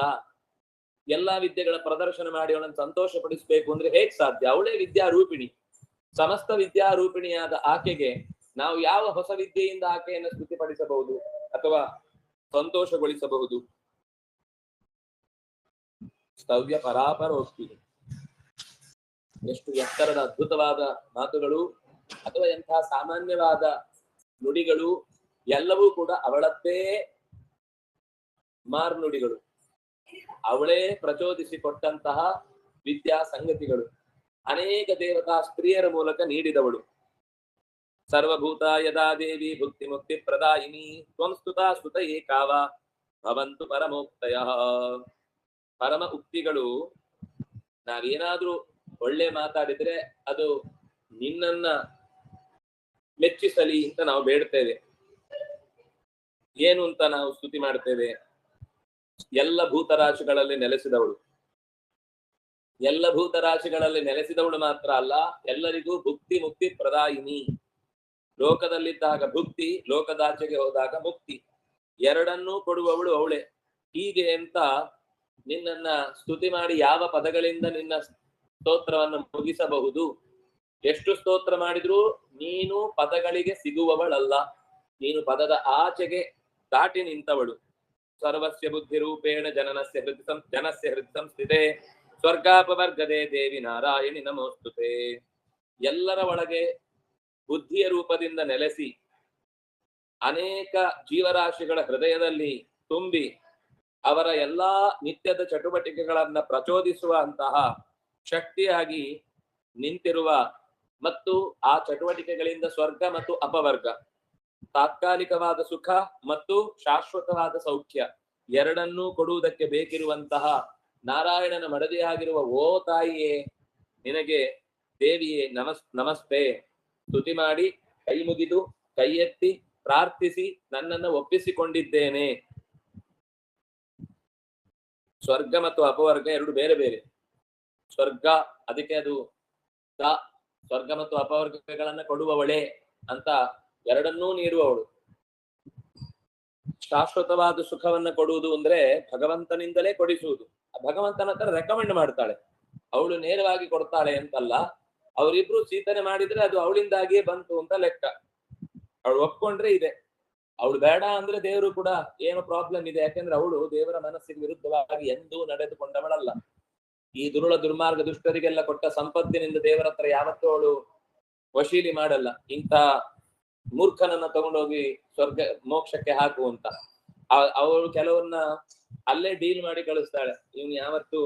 ಎಲ್ಲಾ ವಿದ್ಯೆಗಳ ಪ್ರದರ್ಶನ ಮಾಡಿ ಅವಳನ್ನು ಸಂತೋಷ ಪಡಿಸ್ಬೇಕು ಅಂದ್ರೆ ಹೇಗ್ ಸಾಧ್ಯ? ಅವಳೇ ವಿದ್ಯಾರೂಪಿಣಿ. ಸಮಸ್ತ ವಿದ್ಯಾರೂಪಿಣಿಯಾದ ಆಕೆಗೆ ನಾವು ಯಾವ ಹೊಸ ವಿದ್ಯೆಯಿಂದ ಆಕೆಯನ್ನು ಸ್ತುತಿಪಡಿಸಬಹುದು ಅಥವಾ ಸಂತೋಷಗೊಳಿಸಬಹುದು? ಸ್ತವ್ಯ ಪರಾಪರೋಕ್ತಿ. ಎಷ್ಟು ಎತ್ತರದ ಅದ್ಭುತವಾದ ಮಾತುಗಳು ಅಥವಾ ಎಂತಹ ಸಾಮಾನ್ಯವಾದ ನುಡಿಗಳು ಎಲ್ಲವೂ ಕೂಡ ಅವಳದ್ದೇ ಮಾರ್ನುಡಿಗಳು. ಅವಳೇ ಪ್ರಚೋದಿಸಿಕೊಟ್ಟಂತಹ ವಿದ್ಯಾ ಸಂಗತಿಗಳು. ಅನೇಕ ದೇವತಾ ಸ್ತ್ರೀಯರ ಮೂಲಕ ನೀಡಿದವಳು. ಸರ್ವಭೂತ ಯದಾ ದೇವಿ ಭುಕ್ತಿ ಮುಕ್ತಿ ಪ್ರದಾಯಿನಿ ತ್ವಂ ಸ್ತುತಾ ಸ್ತುತ ಏಕಾವ ಭವಂತು ಪರಮೋಕ್ತಯ. ಪರಮ ಉಕ್ತಿಗಳು, ನಾವೇನಾದ್ರೂ ಒಳ್ಳೆ ಮಾತಾಡಿದ್ರೆ ಅದು ನಿನ್ನನ್ನ ಮೆಚ್ಚಿಸಲಿ ಅಂತ ನಾವು ಬೇಡ್ತೇವೆ. ಏನು ಅಂತ ನಾವು ಸ್ತುತಿ ಮಾಡ್ತೇವೆ? ಎಲ್ಲ ಭೂತರಾಶಿಗಳಲ್ಲಿ ನೆಲೆಸಿದವಳು. ಎಲ್ಲ ಭೂತರಾಶಿಗಳಲ್ಲಿ ನೆಲೆಸಿದವಳು ಮಾತ್ರ ಅಲ್ಲ, ಎಲ್ಲರಿಗೂ ಭುಕ್ತಿ ಮುಕ್ತಿ ಪ್ರದಾಯಿನಿ. ಲೋಕದಲ್ಲಿದ್ದಾಗ ಭುಕ್ತಿ, ಲೋಕದಾಚೆಗೆ ಹೋದಾಗ ಮುಕ್ತಿ, ಎರಡನ್ನೂ ಕೊಡುವವಳು ಅವಳೆ. ಹೀಗೆ ಅಂತ ನಿನ್ನನ್ನ ಸ್ತುತಿ ಮಾಡಿ ಯಾವ ಪದಗಳಿಂದ ನಿನ್ನ ಸ್ತೋತ್ರವನ್ನು ಮುಗಿಸಬಹುದು? ಎಷ್ಟು ಸ್ತೋತ್ರ ಮಾಡಿದ್ರೂ ನೀನು ಪದಗಳಿಗೆ ಸಿಗುವವಳಲ್ಲ. ನೀನು ಪದದ ಆಚೆಗೆ ದಾಟಿ ನಿಂತವಳು. ಸರ್ವಸ್ಯ ಬುದ್ಧಿ ರೂಪೇಣ ಜನಸ್ಯ ಹೃದಯ ಸಂಸ್ಥಿತೆ ಸ್ವರ್ಗಾಪವರ್ಗದೆ ದೇವಿ ನಾರಾಯಣಿ ನಮೋಸ್ತುತೆ. ಎಲ್ಲರ ಒಳಗೆ ಬುದ್ಧಿಯ ರೂಪದಿಂದ ನೆಲೆಸಿ ಅನೇಕ ಜೀವರಾಶಿಗಳ ಹೃದಯದಲ್ಲಿ ತುಂಬಿ ಅವರ ಎಲ್ಲಾ ನಿತ್ಯದ ಚಟುವಟಿಕೆಗಳನ್ನ ಪ್ರಚೋದಿಸುವಂತಹ ಶಕ್ತಿಯಾಗಿ ನಿಂತಿರುವ ಮತ್ತು ಆ ಚಟುವಟಿಕೆಗಳಿಂದ ಸ್ವರ್ಗ ಮತ್ತು ಅಪವರ್ಗ, ತಾತ್ಕಾಲಿಕವಾದ ಸುಖ ಮತ್ತು ಶಾಶ್ವತವಾದ ಸೌಖ್ಯ ಎರಡನ್ನೂ ಕೊಡುವುದಕ್ಕೆ ಬೇಕಿರುವಂತಹ ನಾರಾಯಣನ ಮಡದಿಯಾಗಿರುವ ಓ ತಾಯಿಯೇ, ನಿನಗೆ ದೇವಿಯೇ ನಮಸ್ತೆ ಸ್ತುತಿ ಮಾಡಿ ಕೈ ಮುಗಿದು ಕೈ ಎತ್ತಿ ಪ್ರಾರ್ಥಿಸಿ ನನ್ನನ್ನು ಒಪ್ಪಿಸಿಕೊಂಡಿದ್ದೇನೆ. ಸ್ವರ್ಗ ಮತ್ತು ಅಪವರ್ಗ ಎರಡು ಬೇರೆ ಬೇರೆ. ಸ್ವರ್ಗ ಅದಕ್ಕೆ ಅದು ಸ್ವರ್ಗ ಮತ್ತು ಅಪವರ್ಗಗಳನ್ನ ಕೊಡುವವಳೆ ಅಂತ ಎರಡನ್ನೂ ನೀಡುವವಳು. ಶಾಶ್ವತವಾದ ಸುಖವನ್ನ ಕೊಡುವುದು ಅಂದ್ರೆ ಭಗವಂತನಿಂದಲೇ ಕೊಡಿಸುವುದು. ಭಗವಂತನ ಹತ್ರ ರೆಕಮೆಂಡ್ ಮಾಡ್ತಾಳೆ, ಅವಳು ನೇರವಾಗಿ ಕೊಡ್ತಾಳೆ ಅಂತಲ್ಲ. ಅವರಿಬ್ರು ಚಿಂತನೆ ಮಾಡಿದ್ರೆ ಅದು ಅವಳಿಂದಾಗಿಯೇ ಬಂತು ಅಂತ ಲೆಕ್ಕ. ಅವಳು ಒಪ್ಕೊಂಡ್ರೆ ಇದೆ, ಅವಳು ಬೇಡ ಅಂದ್ರೆ ದೇವರು ಕೂಡ ಏನೋ ಪ್ರಾಬ್ಲಮ್ ಇದೆ. ಯಾಕೆಂದ್ರೆ ಅವಳು ದೇವರ ಮನಸ್ಸಿಗೆ ವಿರುದ್ಧವಾಗಿ ಎಂದೂ ನಡೆದುಕೊಂಡವಳಲ್ಲ. ಈ ದುರುಳ ದುರ್ಮಾರ್ಗ ದುಷ್ಟರಿಗೆಲ್ಲ ಕೊಟ್ಟ ಸಂಪತ್ತಿನಿಂದ ದೇವರ ಹತ್ರ ಯಾವತ್ತೂ ಅವಳು ವಶೀಲಿ ಮಾಡಲ್ಲ. ಇಂಥ ಮೂರ್ಖನನ್ನ ತಗೊಂಡೋಗಿ ಸ್ವರ್ಗ ಮೋಕ್ಷಕ್ಕೆ ಹಾಕುವಂತ ಅವಳು ಕೆಲವನ್ನ ಅಲ್ಲೇ ಡೀಲ್ ಮಾಡಿ ಕಳಿಸ್ತಾಳೆ. ಇವನು ಯಾವತ್ತು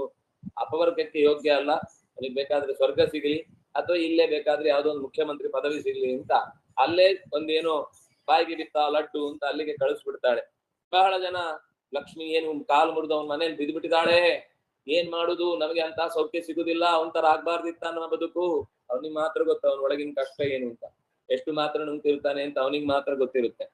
ಅಪವರ್ಗಕ್ಕೆ ಯೋಗ್ಯ ಅಲ್ಲ, ಅವನಿಗೆ ಬೇಕಾದ್ರೆ ಸ್ವರ್ಗ ಸಿಗ್ಲಿ ಅಥವಾ ಇಲ್ಲೇ ಬೇಕಾದ್ರೆ ಯಾವ್ದೋ ಒಂದು ಮುಖ್ಯಮಂತ್ರಿ ಪದವಿ ಸಿಗ್ಲಿ ಅಂತ ಅಲ್ಲೇ ಒಂದೇನೋ ಬಾಯಿಗೆ ಬಿತ್ತ ಲಡ್ಡು ಅಂತ ಅಲ್ಲಿಗೆ ಕಳಿಸ್ಬಿಡ್ತಾಳೆ. ಬಹಳ ಜನ ಲಕ್ಷ್ಮಿ ಏನು ಕಾಲು ಮುರಿದು ಅವನ ಮನೇಲಿ ಬಿದ್ದುಬಿಟ್ಟಿದ್ದಾಳೆ, ಏನ್ ಮಾಡುದು, ನಮಗೆ ಅಂತ ಸೌಖ್ಯ ಸಿಗುದಿಲ್ಲ, ಅವನ್ತರ ಆಗ್ಬಾರ್ದಿತ್ತ ನಮ್ಮ ಬದುಕು. ಅವನಿಗೆ ಮಾತ್ರ ಗೊತ್ತ ಅವನ ಒಳಗಿನ ಕಷ್ಟ ಏನು ಅಂತ, ಎಷ್ಟು ಮಾತ್ರ ನುಂಗ್ತಿರ್ತಾನೆ ಅಂತ ಅವನಿಗೆ ಮಾತ್ರ ಗೊತ್ತಿರುತ್ತೆ.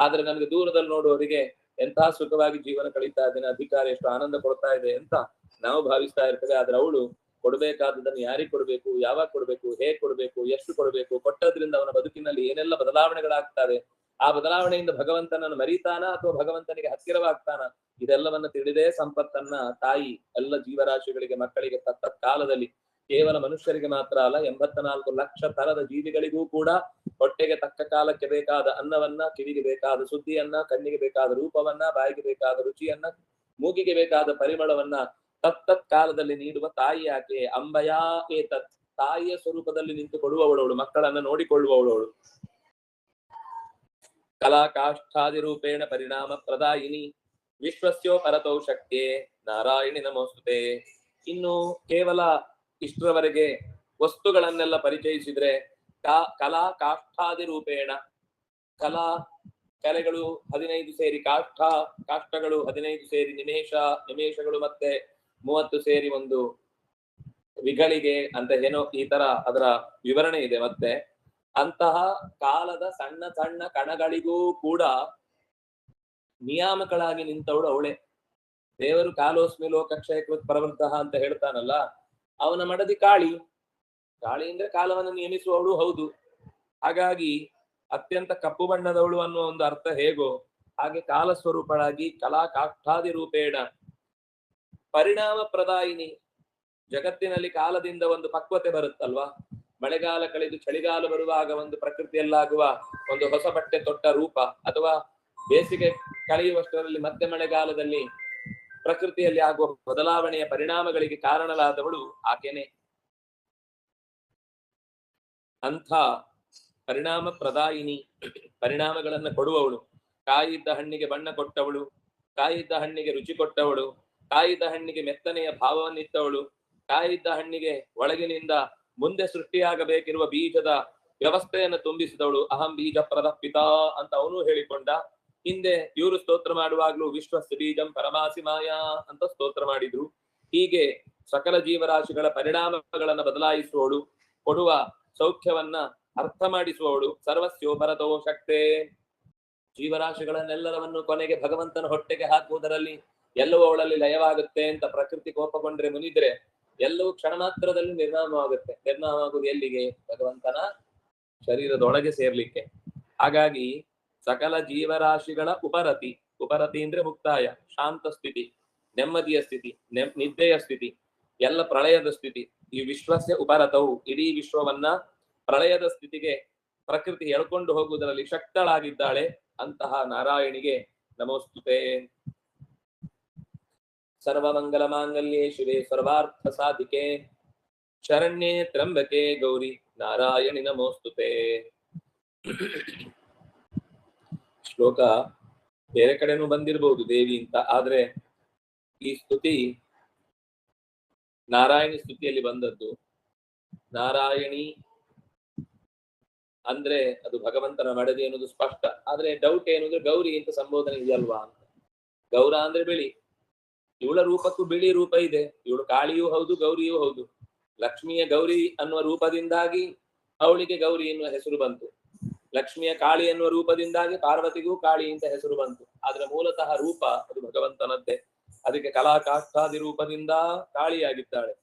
ಆದ್ರೆ ನಮ್ಗೆ ದೂರದಲ್ಲಿ ನೋಡುವವರಿಗೆ ಎಂತಹ ಸುಖವಾಗಿ ಜೀವನ ಕಳೀತಾ ಇದ್ದೇನೆ, ಅಧಿಕಾರ ಎಷ್ಟು ಆನಂದ ಕೊಡ್ತಾ ಇದೆ ಅಂತ ನಾವು ಭಾವಿಸ್ತಾ ಇರ್ತೇವೆ. ಆದ್ರೆ ಅವಳು ಕೊಡ್ಬೇಕಾದದನ್ನು ಯಾರಿಗೆ ಕೊಡ್ಬೇಕು, ಯಾವಾಗ ಕೊಡ್ಬೇಕು, ಹೇಗ್ ಕೊಡ್ಬೇಕು, ಎಷ್ಟು ಕೊಡ್ಬೇಕು, ಕೊಟ್ಟದ್ರಿಂದ ಅವನ ಬದುಕಿನಲ್ಲಿ ಏನೆಲ್ಲ ಬದಲಾವಣೆಗಳಾಗ್ತವೆ, ಆ ಬದಲಾವಣೆಯಿಂದ ಭಗವಂತನನ್ನು ಮರೀತಾನ ಅಥವಾ ಭಗವಂತನಿಗೆ ಹತ್ತಿರವಾಗ್ತಾನ, ಇದೆಲ್ಲವನ್ನ ತಿಳಿದೇ ಸಂಪತ್ತನ್ನ ತಾಯಿ ಎಲ್ಲ ಜೀವರಾಶಿಗಳಿಗೆ ಮಕ್ಕಳಿಗೆ ತತ್ತ ಕಾಲದಲ್ಲಿ ಕೇವಲ ಮನುಷ್ಯರಿಗೆ ಮಾತ್ರ ಅಲ್ಲ 84 ಲಕ್ಷ ತರದ ಜೀವಿಗಳಿಗೂ ಕೂಡ ಹೊಟ್ಟೆಗೆ ತಕ್ಕ ಕಾಲಕ್ಕೆ ಬೇಕಾದ ಅನ್ನವನ್ನ, ಕಿವಿಗೆ ಬೇಕಾದ ಸುದ್ದಿಯನ್ನ, ಕಣ್ಣಿಗೆ ಬೇಕಾದ ರೂಪವನ್ನ, ಬಾಯಿಗೆ ಬೇಕಾದ ರುಚಿಯನ್ನ, ಮೂಗಿಗೆ ಬೇಕಾದ ಪರಿಮಳವನ್ನ ತತ್ತತ್ ಕಾಲದಲ್ಲಿ ನೀಡುವ ತಾಯಿ ಆಕೆ. ಅಂಬಯಾ ಏತತ್, ತಾಯಿಯ ಸ್ವರೂಪದಲ್ಲಿ ನಿಂತು ಕೊಡುವವಳವಳು, ಮಕ್ಕಳನ್ನ ನೋಡಿಕೊಳ್ಳುವವಳವಳು. ಕಲಾ ಕಾಷ್ಠಾದಿ ರೂಪೇಣ ಪರಿಣಾಮ ಪ್ರದಾಯಿನಿ ವಿಶ್ವಸ್ಯೋ ಪರತೌ ಶಕ್ತಿಯೇ ನಾರಾಯಣಿ ನಮೋಸ್ತುತೆ. ಇನ್ನು ಕೇವಲ ಇಷ್ಟರವರೆಗೆ ವಸ್ತುಗಳನ್ನೆಲ್ಲ ಪರಿಚಯಿಸಿದ್ರೆ ಕಲಾ ಕಾಷ್ಠಾದಿ ರೂಪೇಣ, ಕಲೆಗಳು 15 ಸೇರಿ ಕಾಷ್ಠಗಳು 15 ಸೇರಿ ನಿಮೇಷಗಳು ಮತ್ತೆ 30 ಸೇರಿ ಒಂದು ವಿಗಳಿಗೆ ಅಂತ ಏನೋ ಈ ತರ ಅದರ ವಿವರಣೆ ಇದೆ. ಮತ್ತೆ ಅಂತಹ ಕಾಲದ ಸಣ್ಣ ಸಣ್ಣ ಕಣಗಳಿಗೂ ಕೂಡ ನಿಯಾಮಕಳಾಗಿ ನಿಂತವಳು ಅವಳೆ. ದೇವರು ಕಾಲೋಸ್ಮಿ ಲೋಕಕ್ಷಯಕೃತ್ ಪ್ರವೃತ್ತಃ ಅಂತ ಹೇಳ್ತಾನಲ್ಲ, ಅವನ ಮಡದಿ ಕಾಳಿ ಅಂದ್ರೆ ಕಾಲವನ್ನು ನಿಯಮಿಸುವವಳು ಹೌದು. ಹಾಗಾಗಿ ಅತ್ಯಂತ ಕಪ್ಪು ಬಣ್ಣದವಳು ಅನ್ನುವ ಒಂದು ಅರ್ಥ ಹೇಗೋ ಹಾಗೆ ಕಾಲ ಸ್ವರೂಪಳಾಗಿ ಕಲಾ ಕಾಷ್ಠಾದಿ ರೂಪೇಣ ಪರಿಣಾಮ ಪ್ರದಾಯಿನಿ. ಜಗತ್ತಿನಲ್ಲಿ ಕಾಲದಿಂದ ಒಂದು ಪಕ್ವತೆ ಬರುತ್ತಲ್ವಾ, ಮಳೆಗಾಲ ಕಳೆದು ಚಳಿಗಾಲ ಬರುವಾಗ ಒಂದು ಪ್ರಕೃತಿಯಲ್ಲಾಗುವ ಒಂದು ಹೊಸ ಬಟ್ಟೆ ತೊಟ್ಟ ರೂಪ, ಅಥವಾ ಬೇಸಿಗೆ ಕಳೆಯುವಷ್ಟರಲ್ಲಿ ಮತ್ತೆ ಮಳೆಗಾಲದಲ್ಲಿ ಪ್ರಕೃತಿಯಲ್ಲಿ ಆಗುವ ಬದಲಾವಣೆಯ ಪರಿಣಾಮಗಳಿಗೆ ಕಾರಣಲಾದವಳು ಆಕೆನೆ. ಅಂಥ ಪರಿಣಾಮ ಪ್ರದಾಯಿನಿ, ಪರಿಣಾಮಗಳನ್ನ ಕೊಡುವವಳು, ಕಾಯಿದ್ದ ಹಣ್ಣಿಗೆ ಬಣ್ಣ ಕೊಟ್ಟವಳು, ಕಾಯಿದ್ದ ಹಣ್ಣಿಗೆ ರುಚಿ ಕೊಟ್ಟವಳು, ಕಾಯಿದ್ದ ಹಣ್ಣಿಗೆ ಮೆತ್ತನೆಯ ಭಾವವನ್ನಿತ್ತವಳು, ಕಾಯಿದ್ದ ಹಣ್ಣಿಗೆ ಒಳಗಿನಿಂದ ಮುಂದೆ ಸೃಷ್ಟಿಯಾಗಬೇಕಿರುವ ಬೀಜದ ವ್ಯವಸ್ಥೆಯನ್ನು ತುಂಬಿಸಿದವಳು. ಅಹಂ ಬೀಜ ಪ್ರದಪಿತಾ ಅಂತ ಅವನು ಹೇಳಿಕೊಂಡ. ಹಿಂದೆ ಇವರು ಸ್ತೋತ್ರ ಮಾಡುವಾಗ್ಲೂ ವಿಶ್ವಸ್ಯ ಬೀಜಂ ಪರಮಾಸಿ ಮಾಯಾ ಅಂತ ಸ್ತೋತ್ರ ಮಾಡಿದ್ರು. ಹೀಗೆ ಸಕಲ ಜೀವರಾಶಿಗಳ ಪರಿಣಾಮಗಳನ್ನ ಬದಲಾಯಿಸುವವಳು, ಕೊಡುವ ಸೌಖ್ಯವನ್ನ ಅರ್ಥ ಮಾಡಿಸುವವಳು, ಸರ್ವಸ್ಯೋ ಭರತೋ ಶಕ್ತೇ. ಜೀವರಾಶಿಗಳನ್ನೆಲ್ಲರವನ್ನು ಕೊನೆಗೆ ಭಗವಂತನ ಹೊಟ್ಟೆಗೆ ಹಾಕುವುದರಲ್ಲಿ ಎಲ್ಲವೂ ಅವಳಲ್ಲಿ ಲಯವಾಗುತ್ತೆ ಅಂತ ಪ್ರಕೃತಿ ಕೋಪಗೊಂಡ್ರೆ ಮುನಿದ್ರೆ ಎಲ್ಲವೂ ಕ್ಷಣ ಮಾತ್ರದಲ್ಲಿ ನಿರ್ನಾಮವಾಗುತ್ತೆ. ನಿರ್ನಾಮವಾಗುವುದು ಎಲ್ಲಿಗೆ? ಭಗವಂತನ ಶರೀರದೊಳಗೆ ಸೇರ್ಲಿಕ್ಕೆ. ಹಾಗಾಗಿ ಸಕಲ ಜೀವರಾಶಿಗಳ ಉಪರತಿ ಅಂದ್ರೆ ಮುಕ್ತಾಯ, ಶಾಂತ ಸ್ಥಿತಿ, ನೆಮ್ಮದಿಯ ಸ್ಥಿತಿ, ನಿದ್ದೆಯ ಸ್ಥಿತಿ, ಎಲ್ಲ ಪ್ರಳಯದ ಸ್ಥಿತಿ. ಈ ವಿಶ್ವಸ್ಯ ಉಪರತವು, ಇಡೀ ವಿಶ್ವವನ್ನ ಪ್ರಳಯದ ಸ್ಥಿತಿಗೆ ಪ್ರಕೃತಿ ಎಳ್ಕೊಂಡು ಹೋಗುವುದರಲ್ಲಿ ಶಕ್ತಳಾಗಿದ್ದಾಳೆ. ಅಂತಹ ನಾರಾಯಣಿಗೆ ನಮೋಸ್ತುತೆ. ಸರ್ವಮಂಗಲ ಮಾಂಗಲ್ಯೆ ಶಿವೆ ಸರ್ವಾರ್ಥ ಸಾಧಿಕೆ ಶರಣ್ಯೆ ತ್ರ್ಯಂಬಕೆ ಗೌರಿ ನಾರಾಯಣಿ ನಮೋಸ್ತುತೆ. ಶ್ಲೋಕ ಬೇರೆ ಕಡೆನೂ ಬಂದಿರಬಹುದು ದೇವಿ ಅಂತ, ಆದ್ರೆ ಈ ಸ್ತುತಿ ನಾರಾಯಣಿ ಸ್ತುತಿಯಲ್ಲಿ ಬಂದದ್ದು. ನಾರಾಯಣಿ ಅಂದ್ರೆ ಅದು ಭಗವಂತನ ಮಡದಿ ಅನ್ನೋದು ಸ್ಪಷ್ಟ. ಆದ್ರೆ ಡೌಟ್ ಏನಂದ್ರೆ ಗೌರಿ ಅಂತ ಸಂಬೋಧನೆ ಇದೆಯಲ್ವಾ ಅಂತ. ಗೌರ ಅಂದ್ರೆ ಬಿಳಿ, ಇವಳ ರೂಪಕ್ಕೂ ಬಿಳಿ ರೂಪ ಇದೆ. ಇವಳು ಕಾಳಿಯೂ ಹೌದು ಗೌರಿಯೂ ಹೌದು. ಲಕ್ಷ್ಮಿಯ ಗೌರಿ ಅನ್ನುವ ರೂಪದಿಂದಾಗಿ ಅವಳಿಗೆ ಗೌರಿ ಎನ್ನುವ ಹೆಸರು ಬಂತು. ಲಕ್ಷ್ಮಿಯ ಕಾಳಿ ಎನ್ನುವ ರೂಪದಿಂದಾಗಿ ಪಾರ್ವತಿಗೂ ಕಾಳಿ ಅಂತ ಹೆಸರು ಬಂತು. ಆದ್ರೆ ಮೂಲತಃ ರೂಪ ಅದು ಭಗವಂತನದ್ದೇ. ಅದಕ್ಕೆ ಕಲಾಕಾಷ್ಠಾದಿ ರೂಪದಿಂದ ಕಾಳಿಯಾಗಿದ್ದಾಳೆ,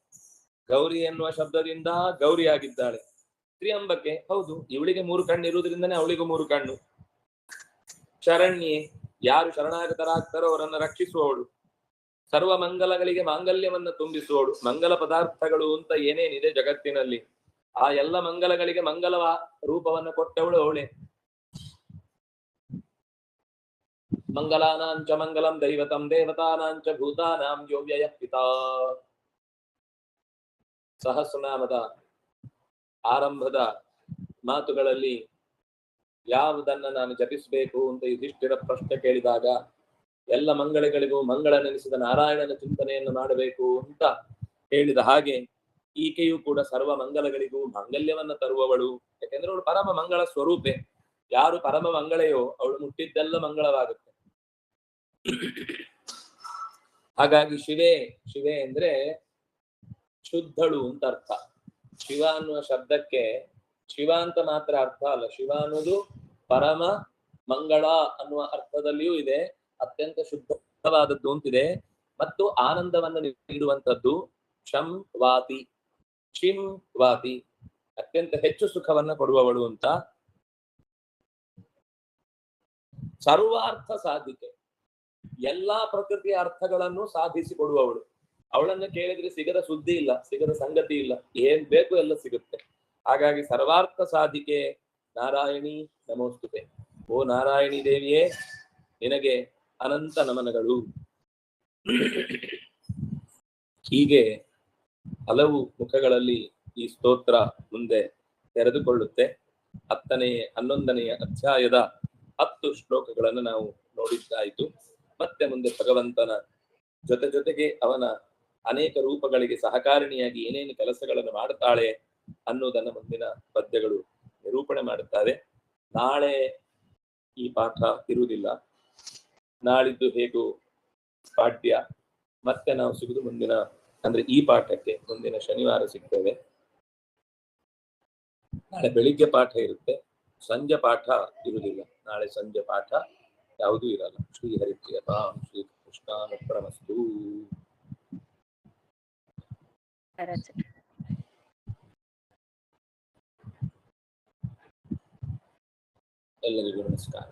ಗೌರಿ ಎನ್ನುವ ಶಬ್ದದಿಂದ ಗೌರಿಯಾಗಿದ್ದಾಳೆ. ತ್ರಿಯಂಬಕೆ ಹೌದು, ಇವಳಿಗೆ 3 ಕಣ್ಣು ಇರುವುದರಿಂದನೇ ಅವಳಿಗೂ 3 ಕಣ್ಣು. ಶರಣ್ಯೆ, ಯಾರು ಶರಣಾಗತರಾಗ್ತಾರೋ ಅವರನ್ನು ರಕ್ಷಿಸುವವಳು. ಸರ್ವ ಮಂಗಲಗಳಿಗೆ ಮಾಂಗಲ್ಯವನ್ನ ತುಂಬಿಸುವವಳು. ಮಂಗಲ ಪದಾರ್ಥಗಳು ಅಂತ ಏನೇನಿದೆ ಜಗತ್ತಿನಲ್ಲಿ ಆ ಎಲ್ಲ ಮಂಗಲಗಳಿಗೆ ಮಂಗಲ ರೂಪವನ್ನು ಕೊಟ್ಟವಳು ಅವಳೇ. ಮಂಗಲಾನಾಂಚ ಮಂಗಲಂ ದೈವತಂ ದೇವತಾನಾಂಚ ಭೂತಾನಾಂ ಯೋ ವ್ಯಯ ಪಿತಾ. ಸಹಸ್ರನಾಮದ ಆರಂಭದ ಮಾತುಗಳಲ್ಲಿ ಯಾವುದನ್ನ ನಾನು ಜಪಿಸಬೇಕು ಅಂತ ಯುಧಿಷ್ಠಿರ ಪ್ರಶ್ನೆ ಕೇಳಿದಾಗ ಎಲ್ಲ ಮಂಗಳಗಳಿಗೂ ಮಂಗಳ ನೆನೆಸಿದ ನಾರಾಯಣನ ಚಿಂತನೆಯನ್ನು ಮಾಡಬೇಕು ಅಂತ ಹೇಳಿದ ಹಾಗೆ ಈಕೆಯೂ ಕೂಡ ಸರ್ವ ಮಂಗಲಗಳಿಗೂ ಮಾಂಗಲ್ಯವನ್ನ ತರುವವಳು. ಯಾಕೆಂದ್ರೆ ಅವಳು ಪರಮ ಮಂಗಳ ಸ್ವರೂಪೆ. ಯಾರು ಪರಮ ಮಂಗಳೆಯೋ ಅವಳು ಮುಟ್ಟಿದ್ದೆಲ್ಲ ಮಂಗಳವಾಗುತ್ತೆ. ಹಾಗಾಗಿ ಶಿವೆ ಅಂದ್ರೆ ಶುದ್ಧಳು ಅಂತ ಅರ್ಥ. ಶಿವ ಅನ್ನುವ ಶಬ್ದಕ್ಕೆ ಶಿವ ಅಂತ ಮಾತ್ರ ಅರ್ಥ ಅಲ್ಲ, ಶಿವ ಅನ್ನೋದು ಪರಮ ಮಂಗಳ ಅನ್ನುವ ಅರ್ಥದಲ್ಲಿಯೂ ಇದೆ. ಅತ್ಯಂತ ಶುದ್ಧವಾದದ್ದು ಅಂತಿದೆ. ಮತ್ತು ಆನಂದವನ್ನು ನೀಡುವಂಥದ್ದು. ಶಂ ವಾತಿ, ಶಿಂ ವಾತಿ, ಅತ್ಯಂತ ಹೆಚ್ಚು ಸುಖವನ್ನ ಕೊಡುವವಳು ಅಂತ. ಸರ್ವಾರ್ಥ ಸಾಧಿಕೆ, ಎಲ್ಲಾ ಪ್ರಕೃತಿಯ ಅರ್ಥಗಳನ್ನು ಸಾಧಿಸಿ ಕೊಡುವವಳು. ಅವಳನ್ನು ಕೇಳಿದ್ರೆ ಸಿಗದ ಸುದ್ದಿ ಇಲ್ಲ, ಸಿಗದ ಸಂಗತಿ ಇಲ್ಲ, ಏನ್ ಬೇಕು ಎಲ್ಲ ಸಿಗುತ್ತೆ. ಹಾಗಾಗಿ ಸರ್ವಾರ್ಥ ಸಾಧಿಕೆ ನಾರಾಯಣಿ ನಮೋಸ್ತುತೆ. ಓ ನಾರಾಯಣಿ ದೇವಿಯೇ, ನಿನಗೆ ಅನಂತ ನಮನಗಳು. ಹೀಗೆ ಹಲವು ಮುಖಗಳಲ್ಲಿ ಈ ಸ್ತೋತ್ರ ಮುಂದೆ ತೆರೆದುಕೊಳ್ಳುತ್ತೆ. 11ನೇ ಅಧ್ಯಾಯದ 10 ಶ್ಲೋಕಗಳನ್ನು ನಾವು ನೋಡಿದ್ದಾಯಿತು. ಮತ್ತೆ ಮುಂದೆ ಭಗವಂತನ ಜೊತೆಗೆ ಅವನ ಅನೇಕ ರೂಪಗಳಿಗೆ ಸಹಕಾರಿಣಿಯಾಗಿ ಏನೇನು ಕೆಲಸಗಳನ್ನು ಮಾಡುತ್ತಾಳೆ ಅನ್ನೋದನ್ನ ಮುಂದಿನ ಪದ್ಯಗಳು ನಿರೂಪಣೆ ಮಾಡುತ್ತಾರೆ. ನಾಳೆ ಈ ಪಾಠ ಇರುವುದಿಲ್ಲ, ನಾಳಿದ್ದು ಹೇಗೂ ಪಾಠ್ಯ. ಮತ್ತೆ ನಾವು ಸಿಗುದು ಮುಂದಿನ, ಅಂದ್ರೆ ಈ ಪಾಠಕ್ಕೆ ಮುಂದಿನ ಶನಿವಾರ ಸಿಗ್ತೇವೆ. ನಾಳೆ ಬೆಳಿಗ್ಗೆ ಪಾಠ ಇರುತ್ತೆ, ಸಂಜೆ ಪಾಠ ಇರುವುದಿಲ್ಲ. ನಾಳೆ ಸಂಜೆ ಪಾಠ ಯಾವುದೂ ಇರಲ್ಲ. ಶ್ರೀ ಹರಿಪ್ರಿಯತಾಂ ಶ್ರೀ ಕೃಷ್ಣಾರ್ಪಣಮಸ್ತು. ಎಲ್ಲರಿಗೂ ನಮಸ್ಕಾರ.